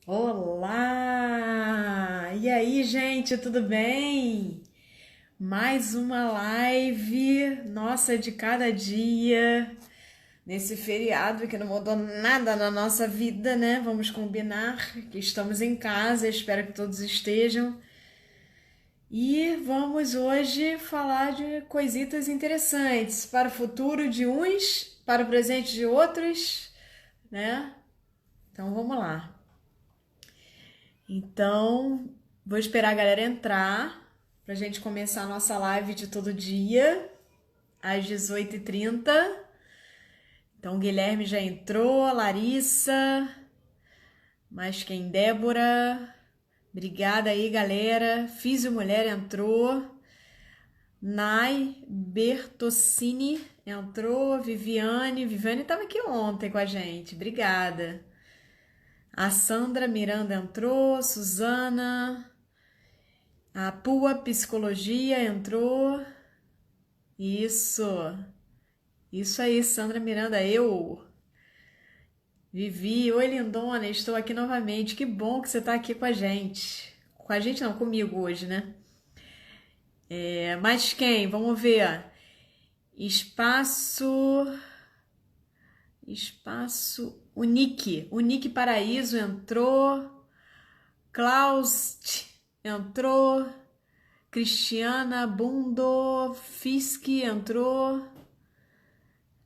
Olá! E aí, gente, tudo bem? Mais uma live, nossa, de cada dia, nesse feriado que não mudou nada na nossa vida, né? Vamos combinar que estamos em casa, espero que todos estejam. E vamos hoje falar de coisitas interessantes para o futuro de uns, para o presente de outros, né? Então vamos lá. Então, vou esperar a galera entrar pra gente começar a nossa live de todo dia, às 18h30. Então, o Guilherme já entrou, a Larissa, mais quem? Débora. Obrigada aí, galera. Físio Mulher entrou. Nai Bertocini entrou. Viviane estava aqui ontem com a gente. Obrigada. A Sandra Miranda entrou. Suzana. A Pua Psicologia entrou. Isso. Isso aí, Sandra Miranda, eu. Vivi, oi lindona, estou aqui novamente. Que bom que você está aqui com a gente. Com a gente não, comigo hoje, né? Mas quem? Vamos ver. Espaço. Espaço. Unique Paraíso entrou. Klaus entrou. Cristiana Bundo Fisk entrou.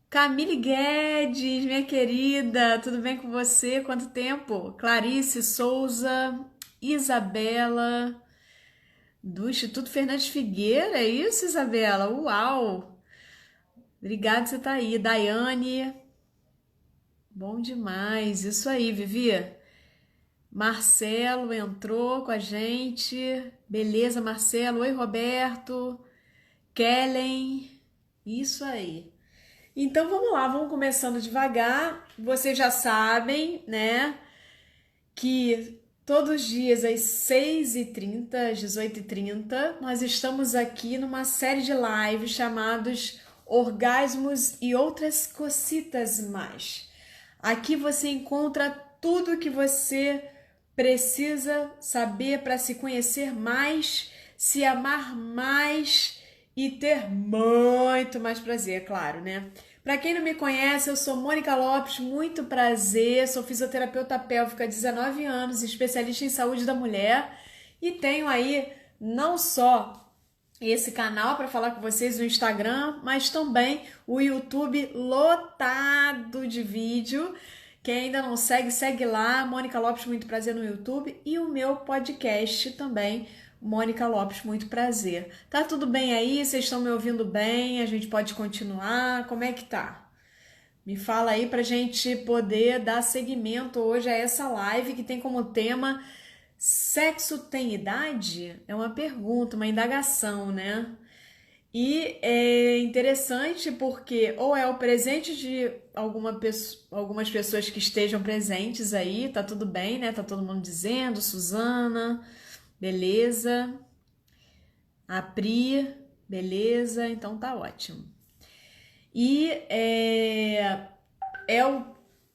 Camille Guedes, minha querida, tudo bem com você? Quanto tempo? Clarice Souza, Isabela, do Instituto Fernandes Figueira, é isso, Isabela? Uau! Obrigada por você estar aí. Daiane, bom demais. Isso aí, Vivi. Marcelo entrou com a gente. Beleza, Marcelo. Oi, Roberto. Kellen. Isso aí. Então vamos lá, vamos começando devagar. Vocês já sabem, né, que todos os dias às 6h30, às 18h30, nós estamos aqui numa série de lives chamados Orgasmos e Outras Cocitas Mais. Aqui você encontra tudo que você precisa saber para se conhecer mais, se amar mais e ter muito mais prazer, claro, né? Para quem não me conhece, eu sou Mônica Lopes, muito prazer, sou fisioterapeuta pélvica há 19 anos, especialista em saúde da mulher e tenho aí não só esse canal para falar com vocês no Instagram, mas também o YouTube lotado de vídeo. Quem ainda não segue, segue lá, Mônica Lopes, muito prazer no YouTube, e o meu podcast também, Mônica Lopes, muito prazer. Tá tudo bem aí? Vocês estão me ouvindo bem? A gente pode continuar? Como é que tá? Me fala aí pra gente poder dar seguimento hoje a essa live que tem como tema Sexo tem idade? É uma pergunta, uma indagação, né? E é interessante porque ou é o presente de algumas pessoas que estejam presentes aí, tá tudo bem, né? Tá todo mundo dizendo, Suzana, beleza. A Pri, beleza, então tá ótimo. E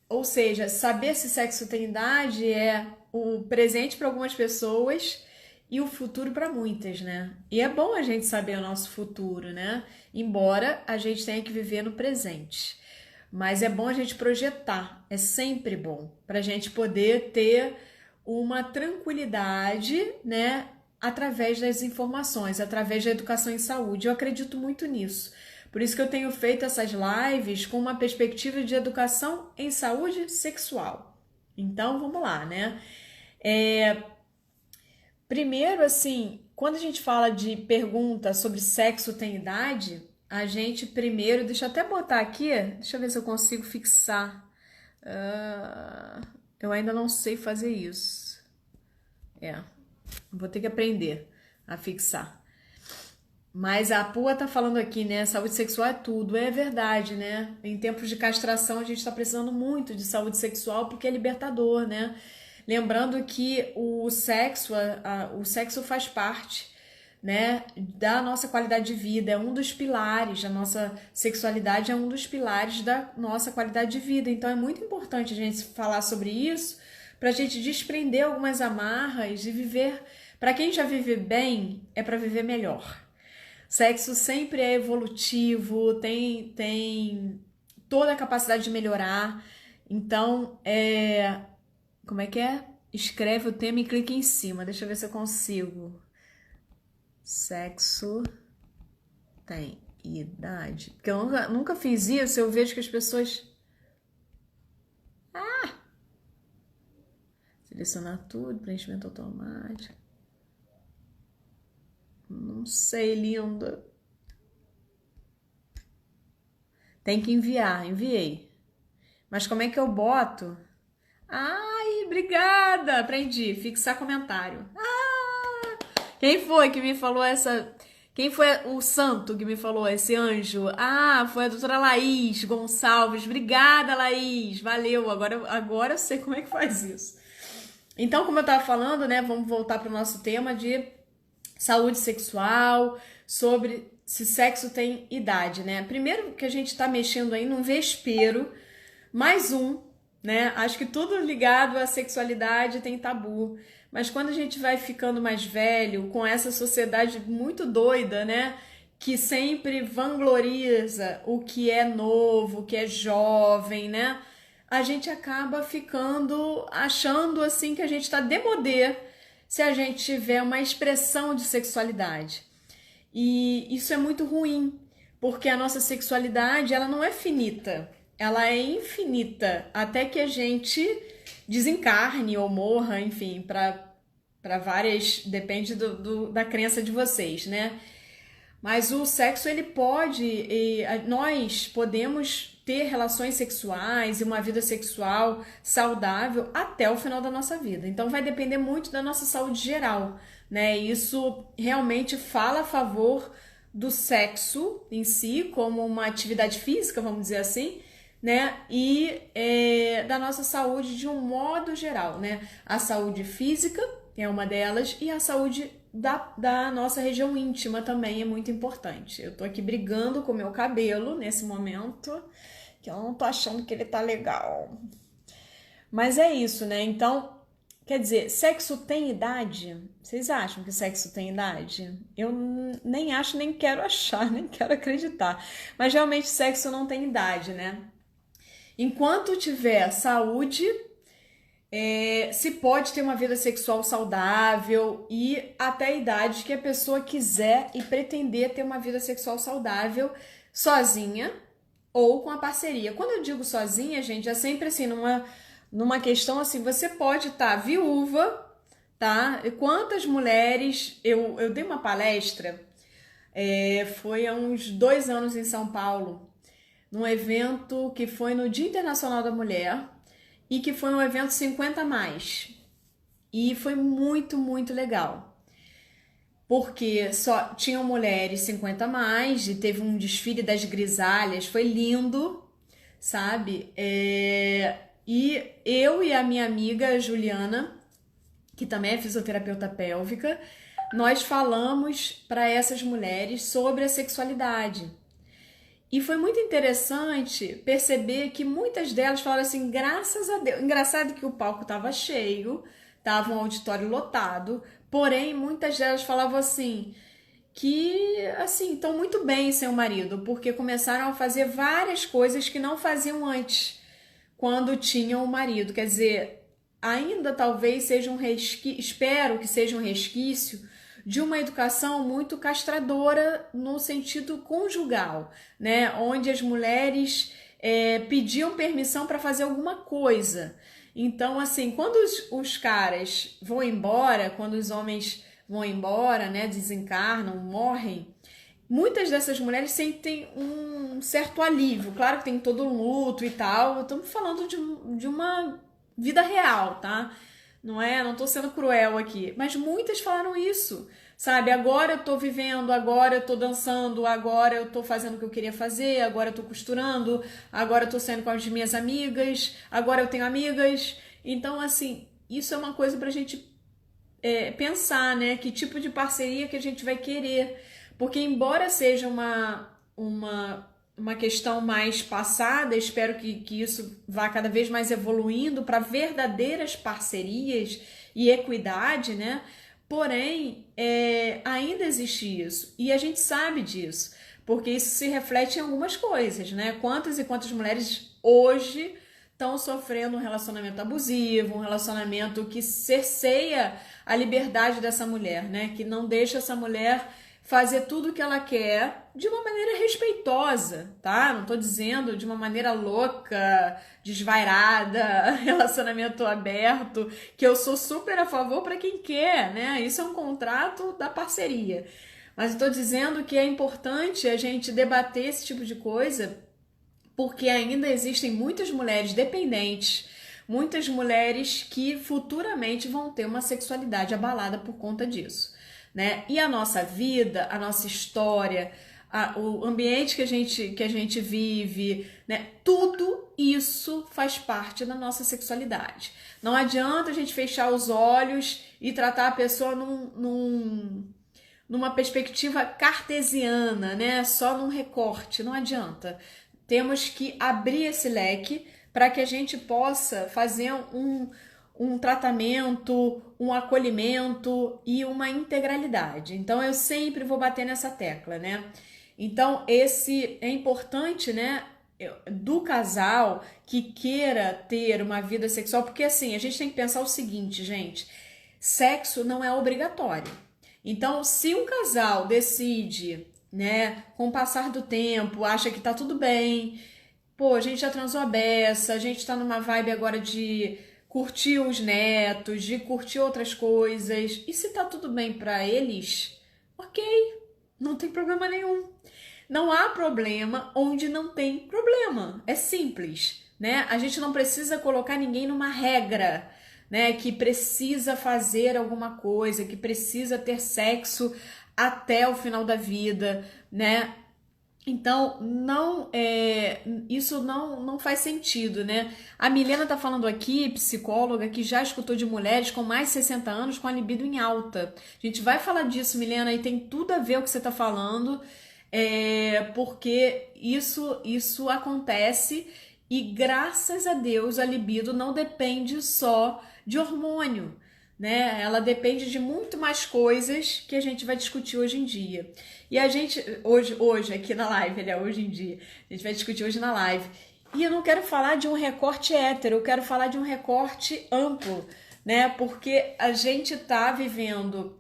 ou seja, saber se sexo tem idade é o presente para algumas pessoas e o futuro para muitas, né? E é bom a gente saber o nosso futuro, né? Embora a gente tenha que viver no presente. Mas é bom a gente projetar, é sempre bom, para a gente poder ter uma tranquilidade, né? Através das informações, através da educação em saúde. Eu acredito muito nisso. Por isso que eu tenho feito essas lives com uma perspectiva de educação em saúde sexual. Então, vamos lá, né? Primeiro, assim, quando a gente fala de pergunta sobre sexo tem idade, a gente primeiro, deixa eu até botar aqui, deixa eu ver se eu consigo fixar. Eu ainda não sei fazer isso. Vou ter que aprender a fixar. Mas a Pua tá falando aqui, né? Saúde sexual é tudo. É verdade, né? Em tempos de castração, a gente tá precisando muito de saúde sexual porque é libertador, né? Lembrando que o sexo faz parte, né, da nossa qualidade de vida, é um dos pilares, a nossa sexualidade é um dos pilares da nossa qualidade de vida. Então é muito importante a gente falar sobre isso, para a gente desprender algumas amarras e viver. Para quem já vive bem, é para viver melhor. Sexo sempre é evolutivo, tem toda a capacidade de melhorar. Então, como é que é? Escreve o tema e clica em cima. Deixa eu ver se eu consigo. Sexo tem idade. Porque eu nunca fiz isso, eu vejo que as pessoas... Selecionar tudo, preenchimento automático. Não sei, linda. Tem que enviar, enviei. Mas como é que eu boto? Ai, obrigada! Aprendi, fixar comentário. Quem foi que me falou essa... Quem foi o santo que me falou, esse anjo? Ah, foi a doutora Laís Gonçalves. Obrigada, Laís. Valeu. Agora eu sei como é que faz isso. Então, como eu estava falando, né? Vamos voltar para o nosso tema de saúde sexual, sobre se sexo tem idade, né? Primeiro que a gente está mexendo aí num vespeiro, mais um, né? Acho que tudo ligado à sexualidade tem tabu. Mas quando a gente vai ficando mais velho, com essa sociedade muito doida, né? Que sempre vangloriza o que é novo, o que é jovem, né? A gente acaba ficando achando assim que a gente está demodê se a gente tiver uma expressão de sexualidade. E isso é muito ruim, porque a nossa sexualidade, ela não é finita, ela é infinita, até que a gente desencarne ou morra, enfim, para várias, depende da crença de vocês, né? Mas o sexo, ele pode, nós podemos ter relações sexuais e uma vida sexual saudável até o final da nossa vida. Então vai depender muito da nossa saúde geral, né? Isso realmente fala a favor do sexo em si, como uma atividade física, vamos dizer assim, né? E da nossa saúde de um modo geral, né? A saúde física é uma delas e a saúde da nossa região íntima também é muito importante. Eu tô aqui brigando com o meu cabelo nesse momento, que eu não tô achando que ele tá legal. Mas é isso, né? Então, quer dizer, sexo tem idade? Vocês acham que sexo tem idade? Eu nem acho, nem quero achar, nem quero acreditar. Mas realmente sexo não tem idade, né? Enquanto tiver saúde, se pode ter uma vida sexual saudável e até a idade que a pessoa quiser e pretender ter uma vida sexual saudável sozinha ou com a parceria. Quando eu digo sozinha, gente, é sempre assim, numa questão assim, você pode estar viúva, tá? E quantas mulheres... Eu dei uma palestra, foi há uns 2 anos em São Paulo, num evento que foi no Dia Internacional da Mulher, e que foi um evento 50 a mais. E foi muito, muito legal. Porque só tinham mulheres 50 a mais, e teve um desfile das grisalhas, foi lindo, sabe? E eu e a minha amiga Juliana, que também é fisioterapeuta pélvica, nós falamos para essas mulheres sobre a sexualidade. E foi muito interessante perceber que muitas delas falaram assim, graças a Deus. Engraçado que o palco estava cheio, estava um auditório lotado, porém muitas delas falavam assim, que assim, estão muito bem sem o marido, porque começaram a fazer várias coisas que não faziam antes, quando tinham o marido. Quer dizer, ainda talvez seja um resquício, espero que seja um resquício de uma educação muito castradora no sentido conjugal, né? Onde as mulheres pediam permissão para fazer alguma coisa. Então, assim, quando os caras vão embora, quando os homens vão embora, né, desencarnam, morrem, muitas dessas mulheres sentem um certo alívio. Claro que tem todo um luto e tal, estamos falando de uma vida real, tá? Não tô sendo cruel aqui, mas muitas falaram isso, sabe? Agora eu tô vivendo, agora eu tô dançando, agora eu tô fazendo o que eu queria fazer, agora eu tô costurando, agora eu tô saindo com as minhas amigas, agora eu tenho amigas. Então, assim, isso é uma coisa pra gente pensar, né? Que tipo de parceria que a gente vai querer. Porque embora seja uma uma questão mais passada, espero que isso vá cada vez mais evoluindo para verdadeiras parcerias e equidade, né? Porém, ainda existe isso e a gente sabe disso, porque isso se reflete em algumas coisas, né? Quantas e quantas mulheres hoje estão sofrendo um relacionamento abusivo, um relacionamento que cerceia a liberdade dessa mulher, né? Que não deixa essa mulher fazer tudo o que ela quer de uma maneira respeitosa, tá? Não tô dizendo de uma maneira louca, desvairada, relacionamento aberto, que eu sou super a favor para quem quer, né? Isso é um contrato da parceria. Mas eu tô dizendo que é importante a gente debater esse tipo de coisa, porque ainda existem muitas mulheres dependentes, muitas mulheres que futuramente vão ter uma sexualidade abalada por conta disso, né? E a nossa vida, a nossa história, o ambiente que a gente vive, né? Tudo isso faz parte da nossa sexualidade. Não adianta a gente fechar os olhos e tratar a pessoa numa perspectiva cartesiana, né? Só num recorte, não adianta. Temos que abrir esse leque para que a gente possa fazer um tratamento, um acolhimento e uma integralidade. Então eu sempre vou bater nessa tecla, né? Então esse é importante, né? Do casal que queira ter uma vida sexual, porque assim, a gente tem que pensar o seguinte, gente, sexo não é obrigatório. Então, se um casal decide, né, com o passar do tempo, acha que tá tudo bem, pô, a gente já transou a beça, a gente tá numa vibe agora de curtir os netos, de curtir outras coisas, e se tá tudo bem pra eles, ok, não tem problema nenhum. Não há problema onde não tem problema, é simples, né? A gente não precisa colocar ninguém numa regra, né, que precisa fazer alguma coisa, que precisa ter sexo até o final da vida, né? Então, isso não faz sentido, né? A Milena tá falando aqui, psicóloga, que já escutou de mulheres com mais de 60 anos com a libido em alta. A gente vai falar disso, Milena, e tem tudo a ver com o que você tá falando, porque isso acontece e graças a Deus a libido não depende só de hormônio, né? Ela depende de muito mais coisas que a gente vai discutir hoje em dia. E a gente, hoje aqui na live, hoje em dia, a gente vai discutir hoje na live. E eu não quero falar de um recorte hétero, eu quero falar de um recorte amplo, né? Porque a gente tá vivendo,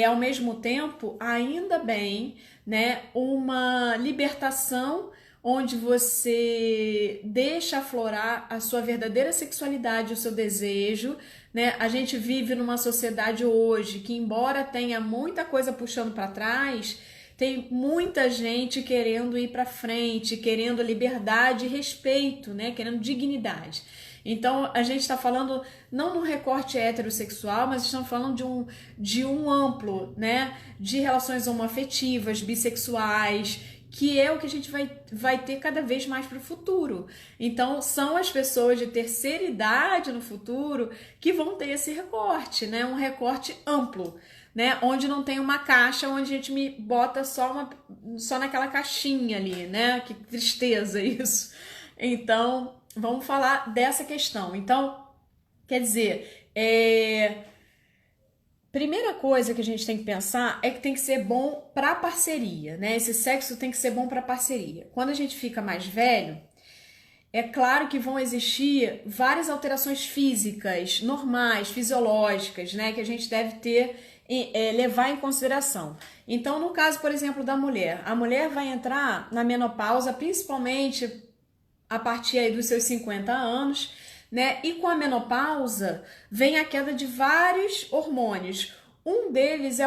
ao mesmo tempo, ainda bem, né? Uma libertação onde você deixa aflorar a sua verdadeira sexualidade, o seu desejo, né? A gente vive numa sociedade hoje que, embora tenha muita coisa puxando para trás, tem muita gente querendo ir para frente, querendo liberdade e respeito, né? Querendo dignidade. Então, a gente está falando não num recorte heterossexual, mas estamos falando de um amplo, né? De relações homoafetivas, bissexuais, que é o que a gente vai ter cada vez mais para o futuro. Então, são as pessoas de terceira idade no futuro que vão ter esse recorte, né? Um recorte amplo, né? Onde não tem uma caixa, onde a gente me bota só naquela caixinha ali, né? Que tristeza isso. Então, vamos falar dessa questão. Então, quer dizer, primeira coisa que a gente tem que pensar é que tem que ser bom para parceria, né? Esse sexo tem que ser bom para parceria. Quando a gente fica mais velho, é claro que vão existir várias alterações físicas, normais, fisiológicas, né? Que a gente deve levar em consideração. Então, no caso, por exemplo, da mulher, a mulher vai entrar na menopausa, principalmente a partir aí dos seus 50 anos, né? E com a menopausa vem a queda de vários hormônios. Um deles é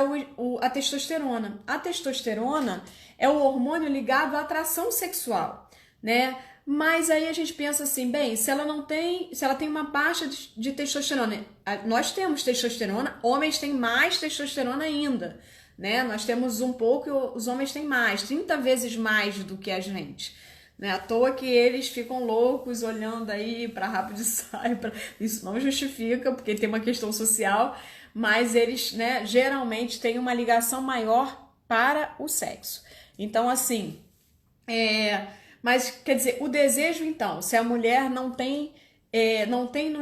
a testosterona. A testosterona é o hormônio ligado à atração sexual, né? Mas aí a gente pensa assim, bem, se ela tem uma baixa de testosterona, nós temos testosterona, homens têm mais testosterona ainda, né? Nós temos um pouco e os homens têm mais, 30 vezes mais do que a gente. Né? À toa que eles ficam loucos olhando aí para rabo de saia. Isso não justifica, porque tem uma questão social, mas eles, né, geralmente têm uma ligação maior para o sexo. Então, assim, Mas, quer dizer, o desejo, então, se a mulher não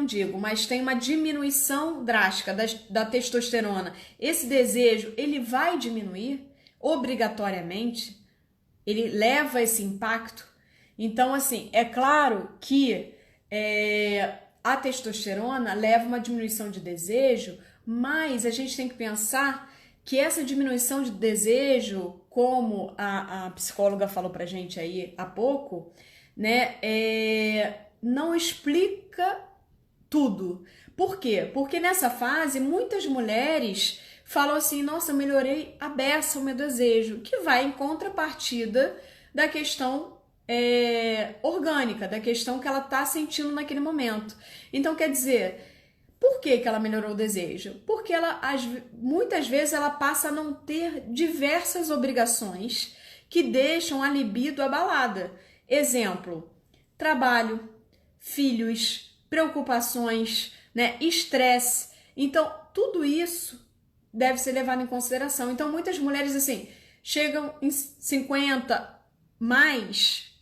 digo, mas tem uma diminuição drástica da testosterona, esse desejo, ele vai diminuir obrigatoriamente? Ele leva esse impacto? Então, assim, é claro que a testosterona leva uma diminuição de desejo, mas a gente tem que pensar que essa diminuição de desejo, como a psicóloga falou pra gente aí há pouco, né, não explica tudo. Por quê? Porque nessa fase muitas mulheres falam assim: nossa, eu melhorei a beça, o meu desejo, que vai em contrapartida da questão orgânica, da questão que ela está sentindo naquele momento. Então, quer dizer, por que ela melhorou o desejo? Porque muitas vezes ela passa a não ter diversas obrigações que deixam a libido abalada. Exemplo: trabalho, filhos, preocupações, né, estresse. Então, tudo isso deve ser levado em consideração. Então, muitas mulheres assim chegam em 50 mais,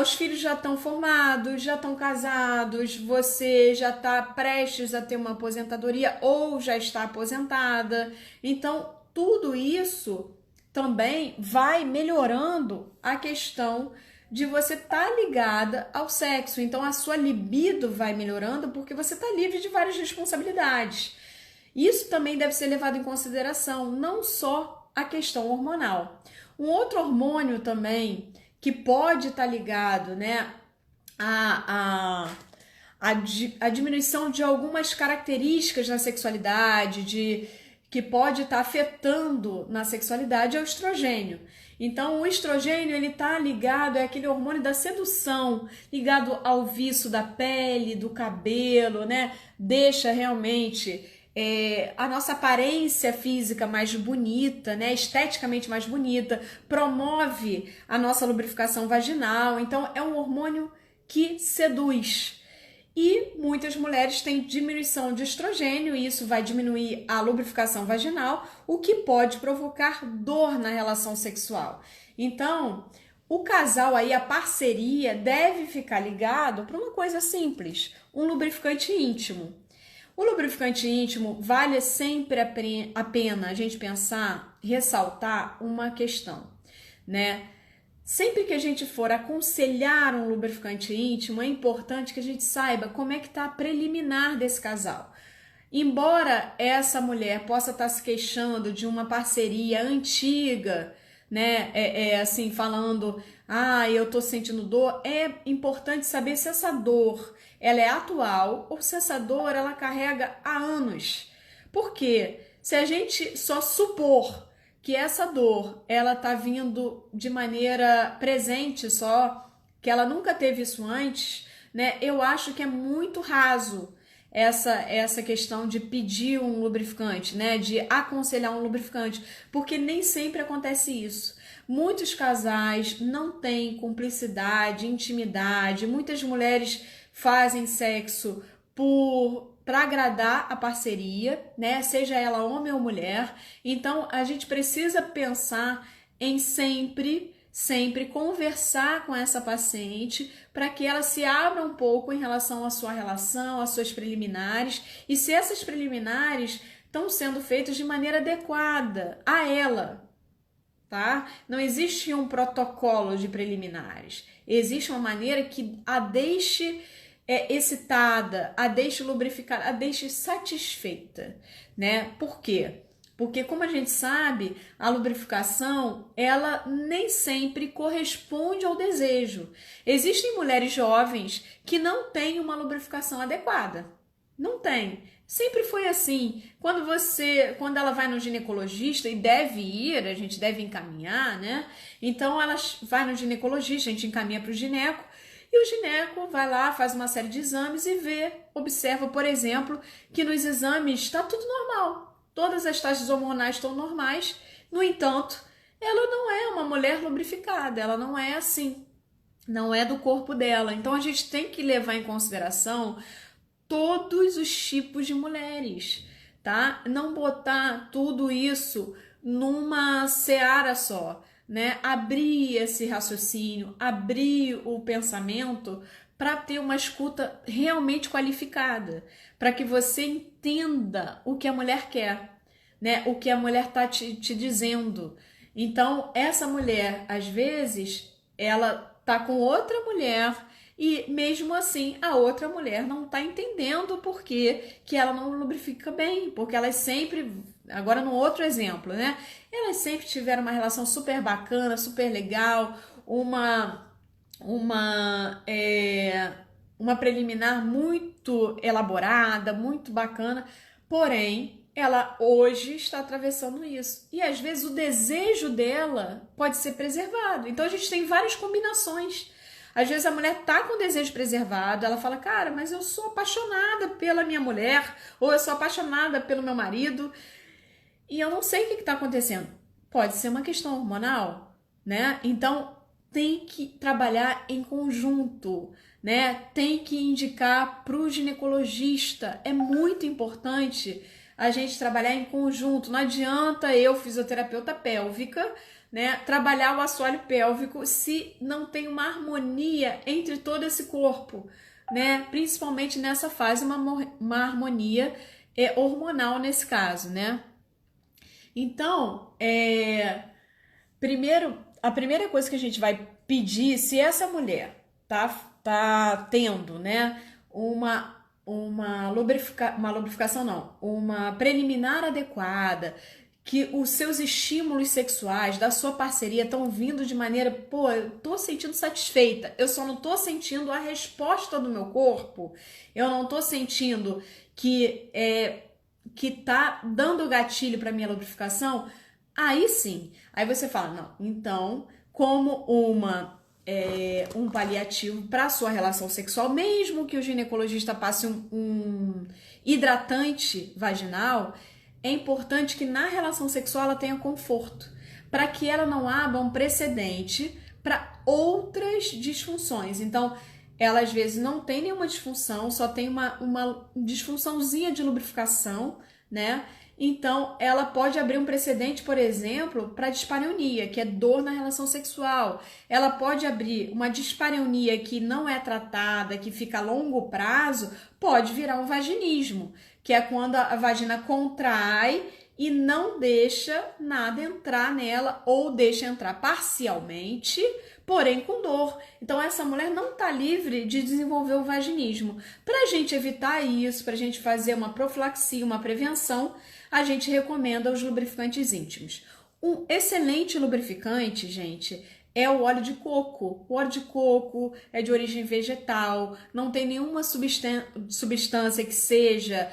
os filhos já estão formados, já estão casados, você já está prestes a ter uma aposentadoria ou já está aposentada. Então, tudo isso também vai melhorando a questão de você estar ligada ao sexo. Então, a sua libido vai melhorando porque você está livre de várias responsabilidades. Isso também deve ser levado em consideração, não só a questão hormonal. Um outro hormônio também que pode estar ligado, né, a diminuição de algumas características na sexualidade, que pode estar afetando na sexualidade, é o estrogênio. Então, o estrogênio, ele está ligado, é aquele hormônio da sedução, ligado ao viço da pele, do cabelo, né? Deixa realmente a nossa aparência física mais bonita, né? Esteticamente mais bonita, promove a nossa lubrificação vaginal. Então, é um hormônio que seduz. E muitas mulheres têm diminuição de estrogênio e isso vai diminuir a lubrificação vaginal, o que pode provocar dor na relação sexual. Então, o casal aí, a parceria, deve ficar ligado para uma coisa simples, um lubrificante íntimo. O lubrificante íntimo vale sempre a pena a gente pensar, ressaltar uma questão, né? Sempre que a gente for aconselhar um lubrificante íntimo, é importante que a gente saiba como é que está a preliminar desse casal. Embora essa mulher possa estar se queixando de uma parceria antiga, né, assim, falando, eu tô sentindo dor, é importante saber se essa dor, ela é atual ou se essa dor, ela carrega há anos. Por quê? Se a gente só supor que essa dor, ela tá vindo de maneira presente só, que ela nunca teve isso antes, né, eu acho que é muito raso essa questão de pedir um lubrificante, né? De aconselhar um lubrificante, porque nem sempre acontece isso. Muitos casais não têm cumplicidade, intimidade, muitas mulheres fazem sexo para agradar a parceria, né? Seja ela homem ou mulher. Então a gente precisa pensar em sempre conversar com essa paciente para que ela se abra um pouco em relação à sua relação, às suas preliminares, e se essas preliminares estão sendo feitas de maneira adequada a ela, tá? Não existe um protocolo de preliminares, existe uma maneira que a deixe excitada, a deixe lubrificada, a deixe satisfeita, né? Por quê? Porque, como a gente sabe, a lubrificação, ela nem sempre corresponde ao desejo. Existem mulheres jovens que não têm uma lubrificação adequada. Não tem. Sempre foi assim. Quando ela vai no ginecologista, e deve ir, a gente deve encaminhar, né? Então, ela vai no ginecologista, a gente encaminha para o gineco, e o gineco vai lá, faz uma série de exames e observa, por exemplo, que nos exames está tudo normal. Todas as taxas hormonais estão normais, no entanto, ela não é uma mulher lubrificada, ela não é assim, não é do corpo dela. Então a gente tem que levar em consideração todos os tipos de mulheres, tá? Não botar tudo isso numa seara só. né, abrir esse raciocínio, abrir o pensamento para ter uma escuta realmente qualificada, para que você entenda o que a mulher quer, né, o que a mulher está te dizendo. Então, essa mulher, às vezes, ela tá com outra mulher e mesmo assim a outra mulher não está entendendo o porquê que ela não lubrifica bem, porque elas sempre, agora no outro exemplo, né? Elas sempre tiveram uma relação super bacana, super legal, uma preliminar muito elaborada, muito bacana, porém ela hoje está atravessando isso. E às vezes o desejo dela pode ser preservado. Então a gente tem várias combinações. Às vezes a mulher tá com o desejo preservado, ela fala, cara, mas eu sou apaixonada pela minha mulher, ou eu sou apaixonada pelo meu marido, e eu não sei o que está acontecendo. Pode ser uma questão hormonal, né? Então tem que trabalhar em conjunto, né? Tem que indicar para o ginecologista. É muito importante a gente trabalhar em conjunto. Não adianta eu, fisioterapeuta pélvica, né, trabalhar o assoalho pélvico se não tem uma harmonia entre todo esse corpo, né? Principalmente nessa fase, uma harmonia hormonal nesse caso, né? Então, a primeira coisa que a gente vai pedir, se essa mulher tá tendo, né, uma lubrificação não, uma preliminar adequada, que os seus estímulos sexuais da sua parceria estão vindo de maneira, pô, eu tô sentindo satisfeita, eu só não tô sentindo a resposta do meu corpo, eu não tô sentindo que tá dando gatilho para minha lubrificação, aí sim, aí você fala, não, então, como um paliativo para sua relação sexual, mesmo que o ginecologista passe um hidratante vaginal, é importante que na relação sexual ela tenha conforto, para que ela não abra um precedente para outras disfunções. Então, ela às vezes não tem nenhuma disfunção, só tem uma disfunçãozinha de lubrificação, né? Então, ela pode abrir um precedente, por exemplo, para dispareunia, que é dor na relação sexual. Ela pode abrir uma dispareunia que não é tratada, que fica a longo prazo, pode virar um vaginismo, que é quando a vagina contrai e não deixa nada entrar nela ou deixa entrar parcialmente, porém com dor. Então essa mulher não está livre de desenvolver o vaginismo. Para a gente evitar isso, para a gente fazer uma profilaxia, uma prevenção, a gente recomenda os lubrificantes íntimos. Um excelente lubrificante, gente, é o óleo de coco. O óleo de coco é de origem vegetal, não tem nenhuma substância que seja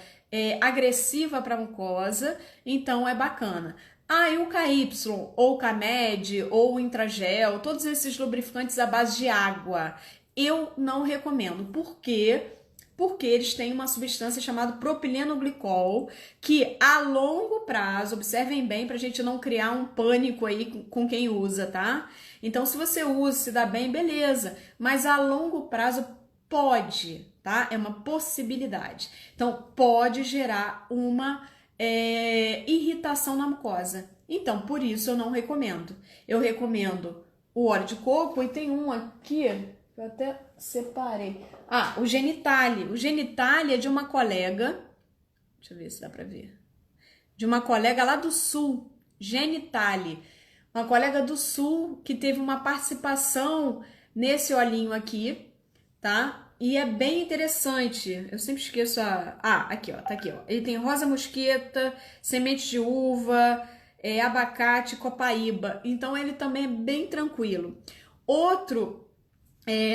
agressiva para a mucosa, então é bacana. E o KY, ou o Camed, ou o Intragel, todos esses lubrificantes à base de água, eu não recomendo. Por quê? Porque eles têm uma substância chamada propilenoglicol, que a longo prazo, observem bem para a gente não criar um pânico aí com quem usa, tá? Então, se você usa, se dá bem, beleza, mas a longo prazo pode, tá? É uma possibilidade. Então, pode gerar uma irritação na mucosa. Então, por isso eu não recomendo. Eu recomendo o óleo de coco e tem um aqui, eu até separei. O Genitale. O Genitale é de uma colega, deixa eu ver se dá pra ver, de uma colega lá do Sul, Genitale. Uma colega do Sul que teve uma participação nesse olhinho aqui, tá? E é bem interessante. Eu sempre esqueço aqui, ó. Tá aqui, ó. Ele tem rosa mosqueta, semente de uva, abacate, copaíba. Então, ele também é bem tranquilo. Outro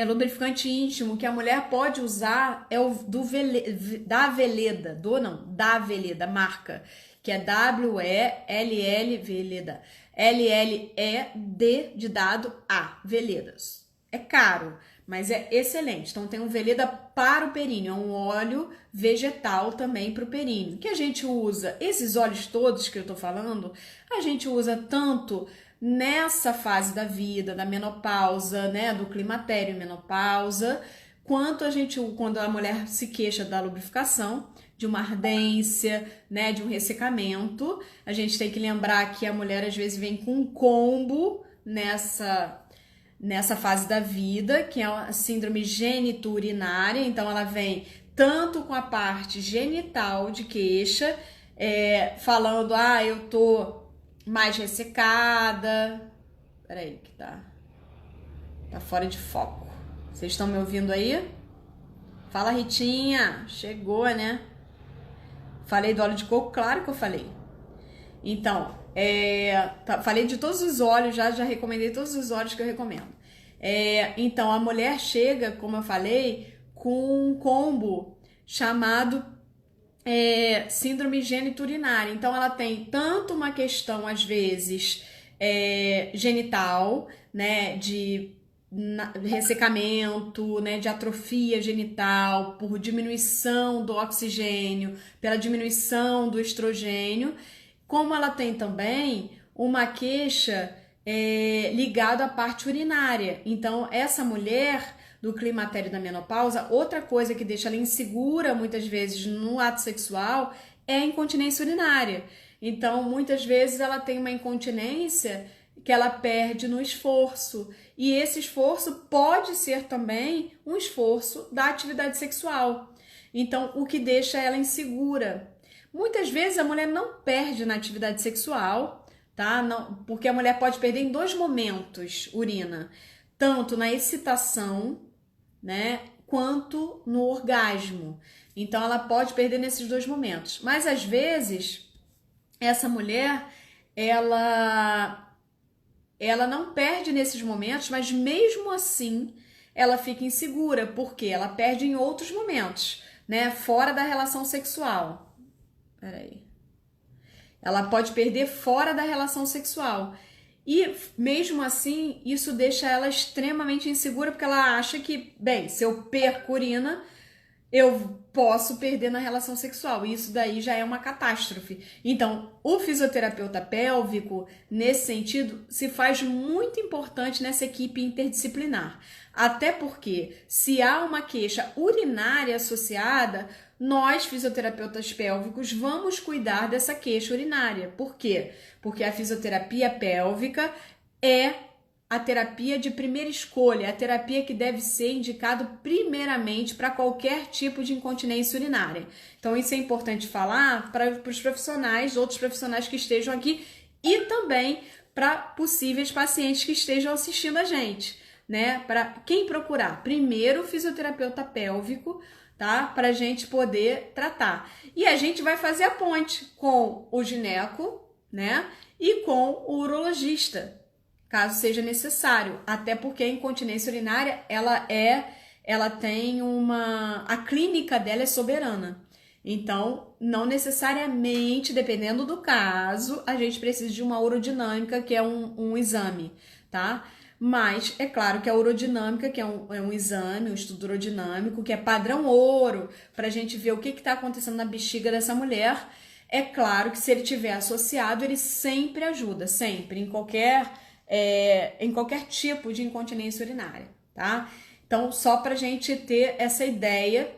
lubrificante íntimo que a mulher pode usar é o da Veleda, marca, que é WELL Veleda. LLED de dado A, Veledas. É caro, mas é excelente. Então tem um Veleda para o períneo, é um óleo vegetal também para o períneo, que a gente usa, esses óleos todos que eu tô falando, a gente usa tanto nessa fase da vida, da menopausa, né, do climatério e menopausa, quanto quando a mulher se queixa da lubrificação, de uma ardência, né, de um ressecamento, a gente tem que lembrar que a mulher às vezes vem com um combo, nessa fase da vida, que é a síndrome geniturinária. Então, ela vem tanto com a parte genital de queixa, falando, eu tô mais ressecada. Peraí, que tá fora de foco. Vocês estão me ouvindo aí? Fala, Ritinha. Chegou, né? Falei do óleo de coco? Claro que eu falei. Então, falei de todos os óleos, já recomendei todos os óleos que eu recomendo. Então, a mulher chega, como eu falei, com um combo chamado síndrome geniturinária. Então, ela tem tanto uma questão, às vezes, genital, né, de ressecamento, né, de atrofia genital, por diminuição do oxigênio, pela diminuição do estrogênio, como ela tem também uma queixa ligada à parte urinária. Então, essa mulher do climatério e da menopausa, outra coisa que deixa ela insegura muitas vezes no ato sexual é a incontinência urinária. Então, muitas vezes ela tem uma incontinência que ela perde no esforço. E esse esforço pode ser também um esforço da atividade sexual. Então, o que deixa ela insegura. Muitas vezes a mulher não perde na atividade sexual, tá? Não, porque a mulher pode perder em 2 momentos urina, tanto na excitação, né, quanto no orgasmo. Então, ela pode perder nesses 2 momentos. Mas às vezes essa mulher, ela não perde nesses momentos, mas mesmo assim ela fica insegura, porque ela perde em outros momentos, né? Fora da relação sexual. Peraí. Ela pode perder fora da relação sexual. E mesmo assim, isso deixa ela extremamente insegura, porque ela acha que, bem, se eu perco urina, eu posso perder na relação sexual. E isso daí já é uma catástrofe. Então, o fisioterapeuta pélvico, nesse sentido, se faz muito importante nessa equipe interdisciplinar. Até porque, se há uma queixa urinária associada, nós, fisioterapeutas pélvicos, vamos cuidar dessa queixa urinária. Por quê? Porque a fisioterapia pélvica é a terapia de primeira escolha, a terapia que deve ser indicada primeiramente para qualquer tipo de incontinência urinária. Então, isso é importante falar para os profissionais, outros profissionais que estejam aqui e também para possíveis pacientes que estejam assistindo a gente, né? Para quem procurar? Primeiro, o fisioterapeuta pélvico, tá? Para a gente poder tratar. E a gente vai fazer a ponte com o gineco, né? E com o urologista, caso seja necessário, até porque a incontinência urinária, ela tem a clínica dela é soberana. Então, não necessariamente, dependendo do caso, a gente precisa de uma urodinâmica, que é um exame, tá? Mas é claro que a urodinâmica, que é um exame, um estudo urodinâmico, que é padrão ouro, para a gente ver o que está acontecendo na bexiga dessa mulher. É claro que se ele tiver associado, ele sempre ajuda, sempre, em qualquer tipo de incontinência urinária, tá? Então, só para a gente ter essa ideia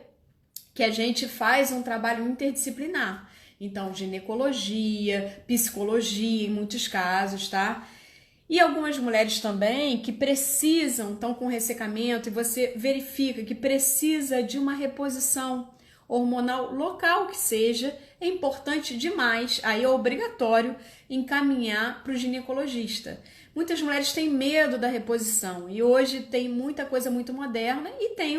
que a gente faz um trabalho interdisciplinar. Então, ginecologia, psicologia, em muitos casos, tá? E algumas mulheres também que precisam, estão com ressecamento, e você verifica que precisa de uma reposição hormonal local que seja, é importante demais, aí é obrigatório encaminhar para o ginecologista. Muitas mulheres têm medo da reposição e hoje tem muita coisa muito moderna e tem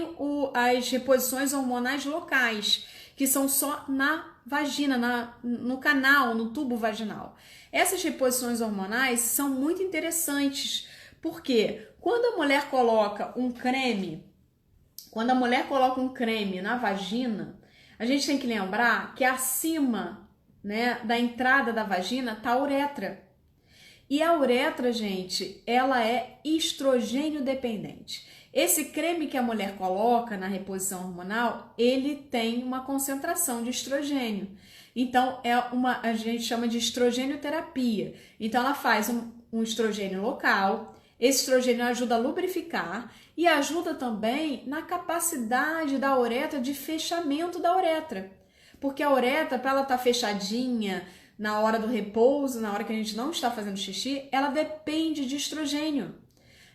as reposições hormonais locais, que são só na vagina, no canal, no tubo vaginal. Essas reposições hormonais são muito interessantes, porque quando a mulher coloca um creme na vagina, a gente tem que lembrar que acima, né, da entrada da vagina está a uretra. E a uretra, gente, ela é estrogênio dependente. Esse creme que a mulher coloca na reposição hormonal, ele tem uma concentração de estrogênio. Então, a gente chama de estrogênio-terapia. Então, ela faz um estrogênio local. Esse estrogênio ajuda a lubrificar e ajuda também na capacidade da uretra de fechamento da uretra. Porque a uretra, para ela estar fechadinha, na hora do repouso, na hora que a gente não está fazendo xixi, ela depende de estrogênio,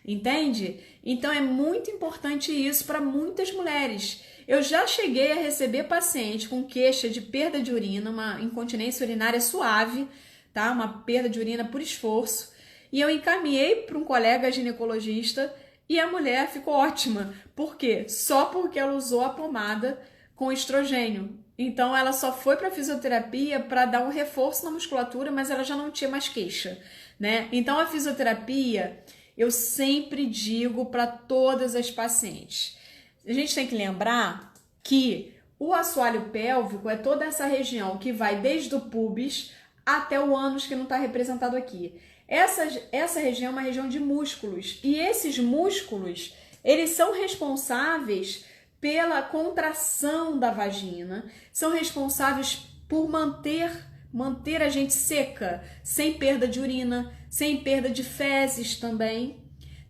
entende? Então é muito importante isso para muitas mulheres. Eu já cheguei a receber paciente com queixa de perda de urina, uma incontinência urinária suave, tá? Uma perda de urina por esforço, e eu encaminhei para um colega ginecologista e a mulher ficou ótima. Por quê? Só porque ela usou a pomada com estrogênio. Então ela só foi para fisioterapia para dar um reforço na musculatura, mas ela já não tinha mais queixa, né? Então a fisioterapia, eu sempre digo para todas as pacientes. A gente tem que lembrar que o assoalho pélvico é toda essa região que vai desde o pubis até o ânus, que não está representado aqui. Essa região é uma região de músculos, e esses músculos, eles são responsáveis pela contração da vagina, são responsáveis por manter a gente seca, sem perda de urina, sem perda de fezes também.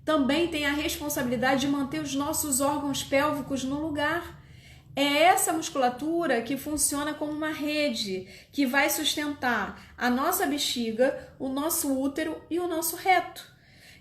Também tem a responsabilidade de manter os nossos órgãos pélvicos no lugar. É essa musculatura que funciona como uma rede que vai sustentar a nossa bexiga, o nosso útero e o nosso reto.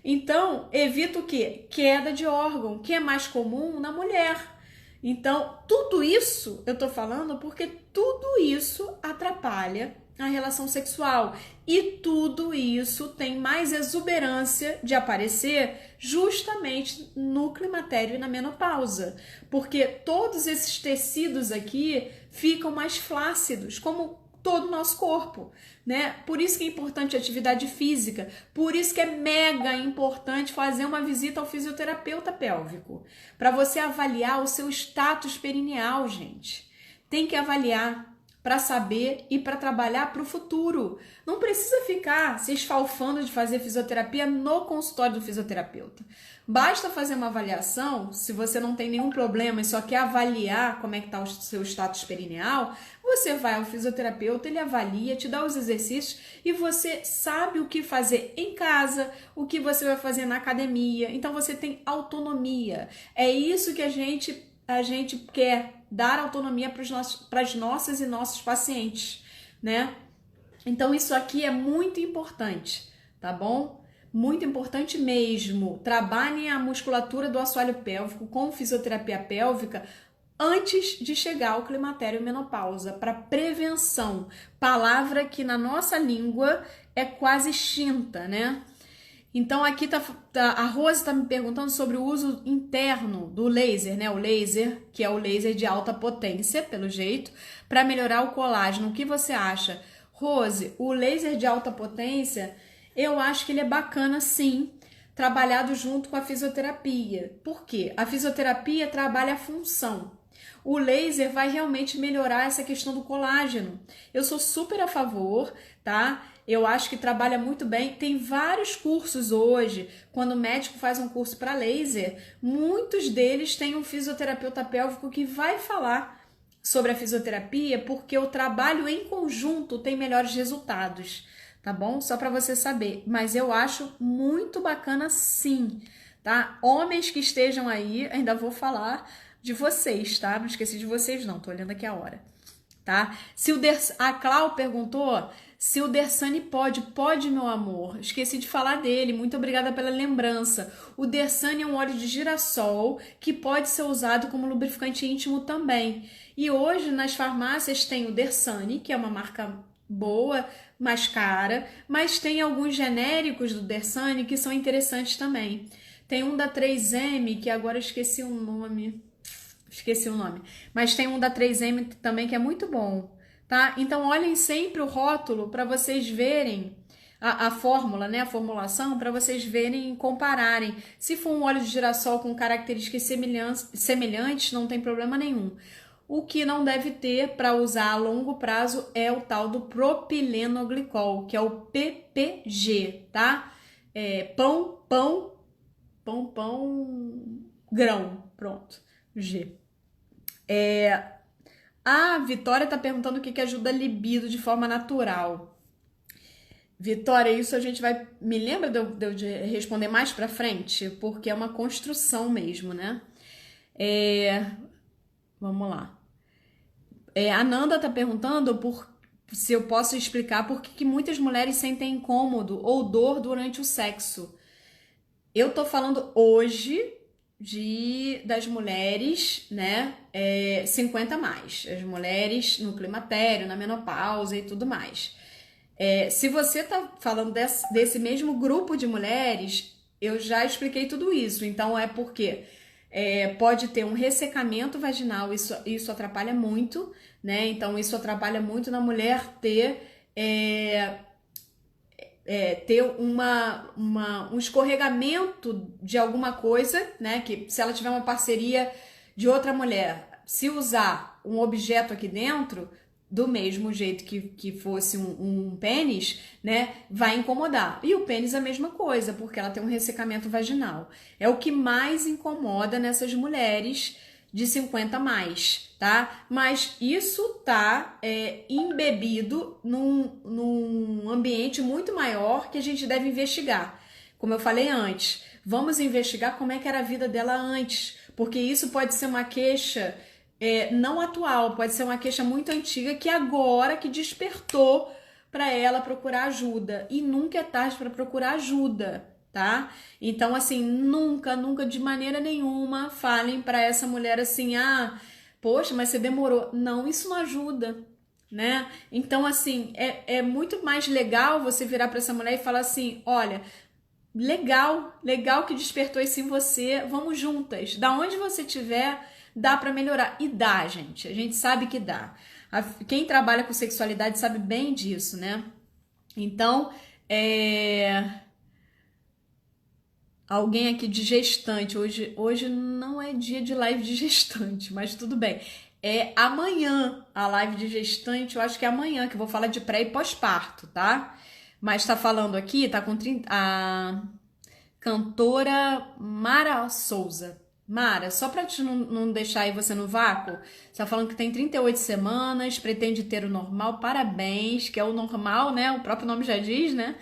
Então, evita o quê? Queda de órgão, que é mais comum na mulher. Então, tudo isso eu tô falando porque tudo isso atrapalha a relação sexual, e tudo isso tem mais exuberância de aparecer justamente no climatério e na menopausa, porque todos esses tecidos aqui ficam mais flácidos, como todo o nosso corpo, né? Por isso que é importante a atividade física, por isso que é mega importante fazer uma visita ao fisioterapeuta pélvico, para você avaliar o seu status perineal, gente. Tem que avaliar para saber e para trabalhar para o futuro. Não precisa ficar se esfalfando de fazer fisioterapia no consultório do fisioterapeuta. Basta fazer uma avaliação, se você não tem nenhum problema e só quer avaliar como é que está o seu status perineal, você vai ao fisioterapeuta, ele avalia, te dá os exercícios e você sabe o que fazer em casa, o que você vai fazer na academia. Então você tem autonomia. É isso que a gente quer, dar autonomia para as nossas e nossos pacientes, né? Então isso aqui é muito importante, tá bom? Muito importante mesmo. Trabalhem a musculatura do assoalho pélvico com fisioterapia pélvica antes de chegar ao climatério e menopausa, para prevenção. Palavra que na nossa língua é quase extinta, né? Então aqui a Rose está me perguntando sobre o uso interno do laser, né? O laser, que é o laser de alta potência, pelo jeito, para melhorar o colágeno. O que você acha? Rose, o laser de alta potência, eu acho que ele é bacana sim, trabalhado junto com a fisioterapia. Por quê? A fisioterapia trabalha a função. O laser vai realmente melhorar essa questão do colágeno. Eu sou super a favor, tá? Eu acho que trabalha muito bem. Tem vários cursos hoje. Quando o médico faz um curso para laser, muitos deles têm um fisioterapeuta pélvico que vai falar sobre a fisioterapia, porque o trabalho em conjunto tem melhores resultados, tá bom? Só para você saber. Mas eu acho muito bacana sim, tá? Homens que estejam aí, ainda vou falar de vocês, tá? Não esqueci de vocês não, tô olhando aqui a hora, tá? A Clau perguntou se o Dersane pode, meu amor. Esqueci de falar dele, muito obrigada pela lembrança. O Dersane é um óleo de girassol que pode ser usado como lubrificante íntimo também. E hoje nas farmácias tem o Dersane, que é uma marca boa, mais cara, mas tem alguns genéricos do Dersane que são interessantes também. Tem um da 3M, que agora eu esqueci o nome, mas tem um da 3M também que é muito bom, tá? Então olhem sempre o rótulo para vocês verem a fórmula, né? A formulação, para vocês verem e compararem. Se for um óleo de girassol com características semelhantes, não tem problema nenhum. O que não deve ter para usar a longo prazo é o tal do propilenoglicol, que é o PPG, tá? Pão, grão, pronto, G. A Vitória tá perguntando o que ajuda a libido de forma natural. Vitória, isso a gente vai... Me lembra de eu responder mais pra frente? Porque é uma construção mesmo, né? Vamos lá. A Nanda tá perguntando se eu posso explicar por que muitas mulheres sentem incômodo ou dor durante o sexo. Eu tô falando hoje das mulheres, né, 50 a mais, as mulheres no climatério, na menopausa e tudo mais. Se você tá falando desse mesmo grupo de mulheres, eu já expliquei tudo isso. Então é porque pode ter um ressecamento vaginal, isso atrapalha muito, né? Então isso atrapalha muito na mulher ter um escorregamento de alguma coisa, né? Que se ela tiver uma parceria de outra mulher, se usar um objeto aqui dentro, do mesmo jeito que fosse um pênis, né? Vai incomodar. E o pênis é a mesma coisa, porque ela tem um ressecamento vaginal. É o que mais incomoda nessas mulheres de 50 a mais, tá? Mas isso tá embebido num ambiente muito maior que a gente deve investigar. Como eu falei antes, vamos investigar como é que era a vida dela antes, porque isso pode ser uma queixa não atual, pode ser uma queixa muito antiga que agora que despertou para ela procurar ajuda. E nunca é tarde para procurar ajuda, tá? Então, assim, nunca de maneira nenhuma falem para essa mulher assim, poxa, mas você demorou. Não, isso não ajuda, né? Então, assim, é muito mais legal você virar para essa mulher e falar assim, olha, legal que despertou isso em você, vamos juntas, da onde você estiver, dá para melhorar. E dá, gente, a gente sabe que dá. Quem trabalha com sexualidade sabe bem disso, né? Então, alguém aqui de gestante, hoje não é dia de live de gestante, mas tudo bem. É amanhã a live de gestante, eu acho que é amanhã que eu vou falar de pré e pós-parto, tá? Mas tá falando aqui, tá com a cantora Mara Souza. Mara, só pra te não deixar aí você no vácuo, você tá falando que tem 38 semanas, pretende ter o normal, parabéns, que é o normal, né? O próprio nome já diz, né?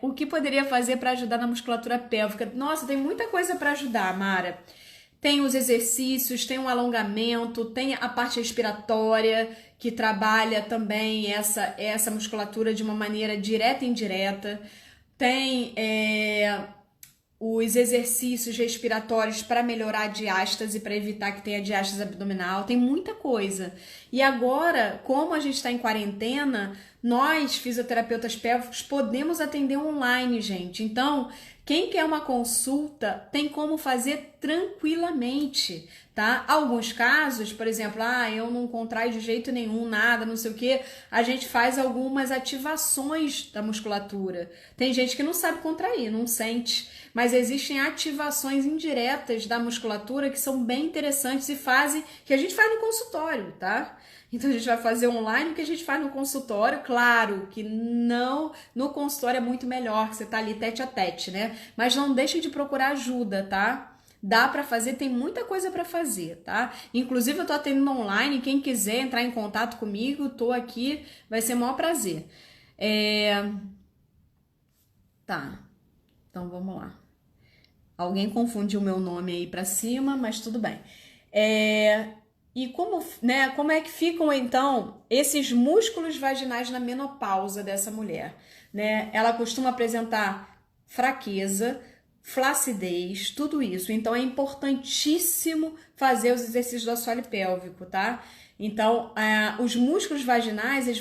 O que poderia fazer para ajudar na musculatura pélvica? Nossa, tem muita coisa para ajudar, Mara. Tem os exercícios, tem um alongamento, tem a parte respiratória, que trabalha também essa musculatura de uma maneira direta e indireta. Tem os exercícios respiratórios para melhorar a diástase, para evitar que tenha diástase abdominal. Tem muita coisa. E agora, como a gente está em quarentena, nós, fisioterapeutas pélvicos, podemos atender online, gente. Então, quem quer uma consulta tem como fazer tranquilamente, tá? Alguns casos, por exemplo, eu não contraio de jeito nenhum, nada, não sei o que, a gente faz algumas ativações da musculatura. Tem gente que não sabe contrair, não sente, mas existem ativações indiretas da musculatura que são bem interessantes e que a gente faz no consultório, tá? Então a gente vai fazer online o que a gente faz no consultório. Claro que não, no consultório é muito melhor, que você tá ali tete a tete, né? Mas não deixe de procurar ajuda, tá? Dá pra fazer, tem muita coisa pra fazer, tá? Inclusive eu tô atendendo online, quem quiser entrar em contato comigo, tô aqui, vai ser o maior prazer. Tá, então vamos lá. Alguém confundiu o meu nome aí pra cima, mas tudo bem. E como é que ficam, então, esses músculos vaginais na menopausa dessa mulher? Né? Ela costuma apresentar fraqueza, flacidez, tudo isso. Então, é importantíssimo fazer os exercícios do assoalho pélvico, tá? Então, os músculos vaginais, eles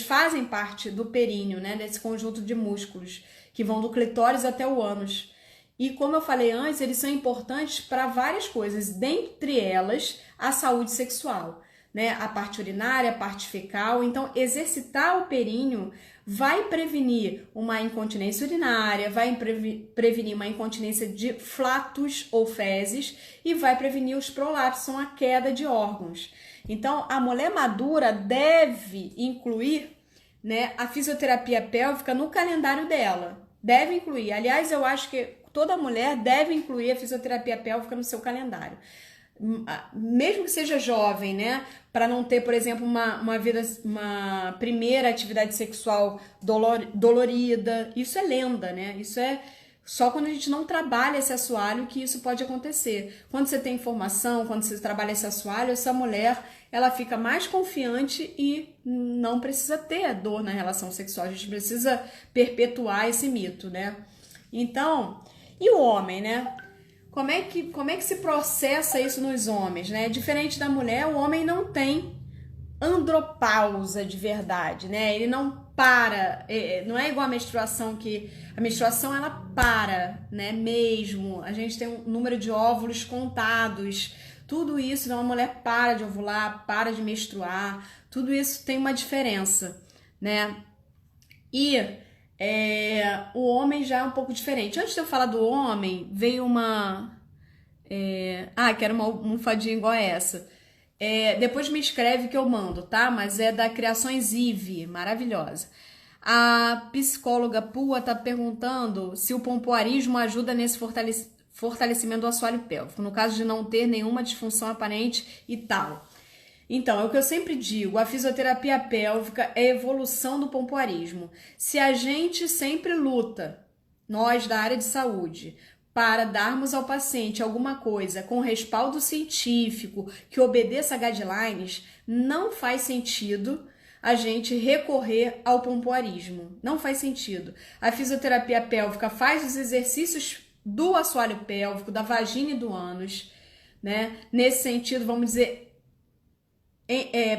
fazem parte do períneo, né? Desse conjunto de músculos que vão do clitóris até o ânus. E como eu falei antes, eles são importantes para várias coisas, dentre elas a saúde sexual, né? A parte urinária, a parte fecal. Então, exercitar o períneo vai prevenir uma incontinência urinária, vai prevenir uma incontinência de flatos ou fezes e vai prevenir os prolapsos, a queda de órgãos. Então, a mulher madura deve incluir, né, a fisioterapia pélvica no calendário dela. Deve incluir. Aliás, eu acho que toda mulher deve incluir a fisioterapia pélvica no seu calendário. Mesmo que seja jovem, né? Para não ter, por exemplo, uma primeira atividade sexual dolorida. Isso é lenda, né? Isso é Só quando a gente não trabalha esse assoalho que isso pode acontecer. Quando você tem informação, quando você trabalha esse assoalho, essa mulher, ela fica mais confiante e não precisa ter dor na relação sexual. A gente precisa perpetuar esse mito, né? Então, e o homem, né? Como é que se processa isso nos homens, né? Diferente da mulher, o homem não tem andropausa de verdade, né? Ele não para, não é igual a menstruação, que a menstruação ela para, né? Mesmo, a gente tem um número de óvulos contados, tudo isso, uma mulher para de ovular, para de menstruar, tudo isso tem uma diferença, né? E o homem já é um pouco diferente. Antes de eu falar do homem, veio uma... quero uma almofadinha igual a essa. Depois me escreve que eu mando, tá? Mas é da Criações Ive, maravilhosa. A psicóloga Pua tá perguntando se o pompoarismo ajuda nesse fortalecimento do assoalho pélvico, no caso de não ter nenhuma disfunção aparente e tal. Então, é o que eu sempre digo, a fisioterapia pélvica é a evolução do pompoarismo. Se a gente sempre luta, nós da área de saúde, para darmos ao paciente alguma coisa com respaldo científico que obedeça a guidelines, não faz sentido a gente recorrer ao pompoarismo. Não faz sentido. A fisioterapia pélvica faz os exercícios do assoalho pélvico, da vagina e do ânus, né? Nesse sentido, vamos dizer,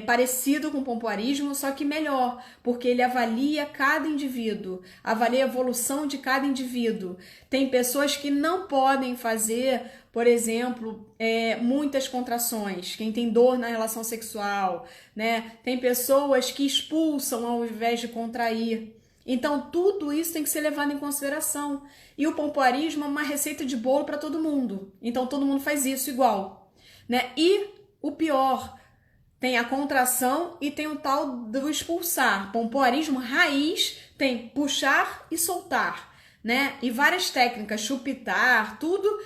parecido com o pompoarismo, só que melhor, porque ele avalia cada indivíduo, avalia a evolução de cada indivíduo. Tem pessoas que não podem fazer, por exemplo, muitas contrações, quem tem dor na relação sexual, né? Tem pessoas que expulsam ao invés de contrair. Então, tudo isso tem que ser levado em consideração. E o pompoarismo é uma receita de bolo para todo mundo. Então, todo mundo faz isso igual, né? E o pior, tem a contração e tem o tal do expulsar. Pompoarismo raiz tem puxar e soltar, né? E várias técnicas, chupitar, tudo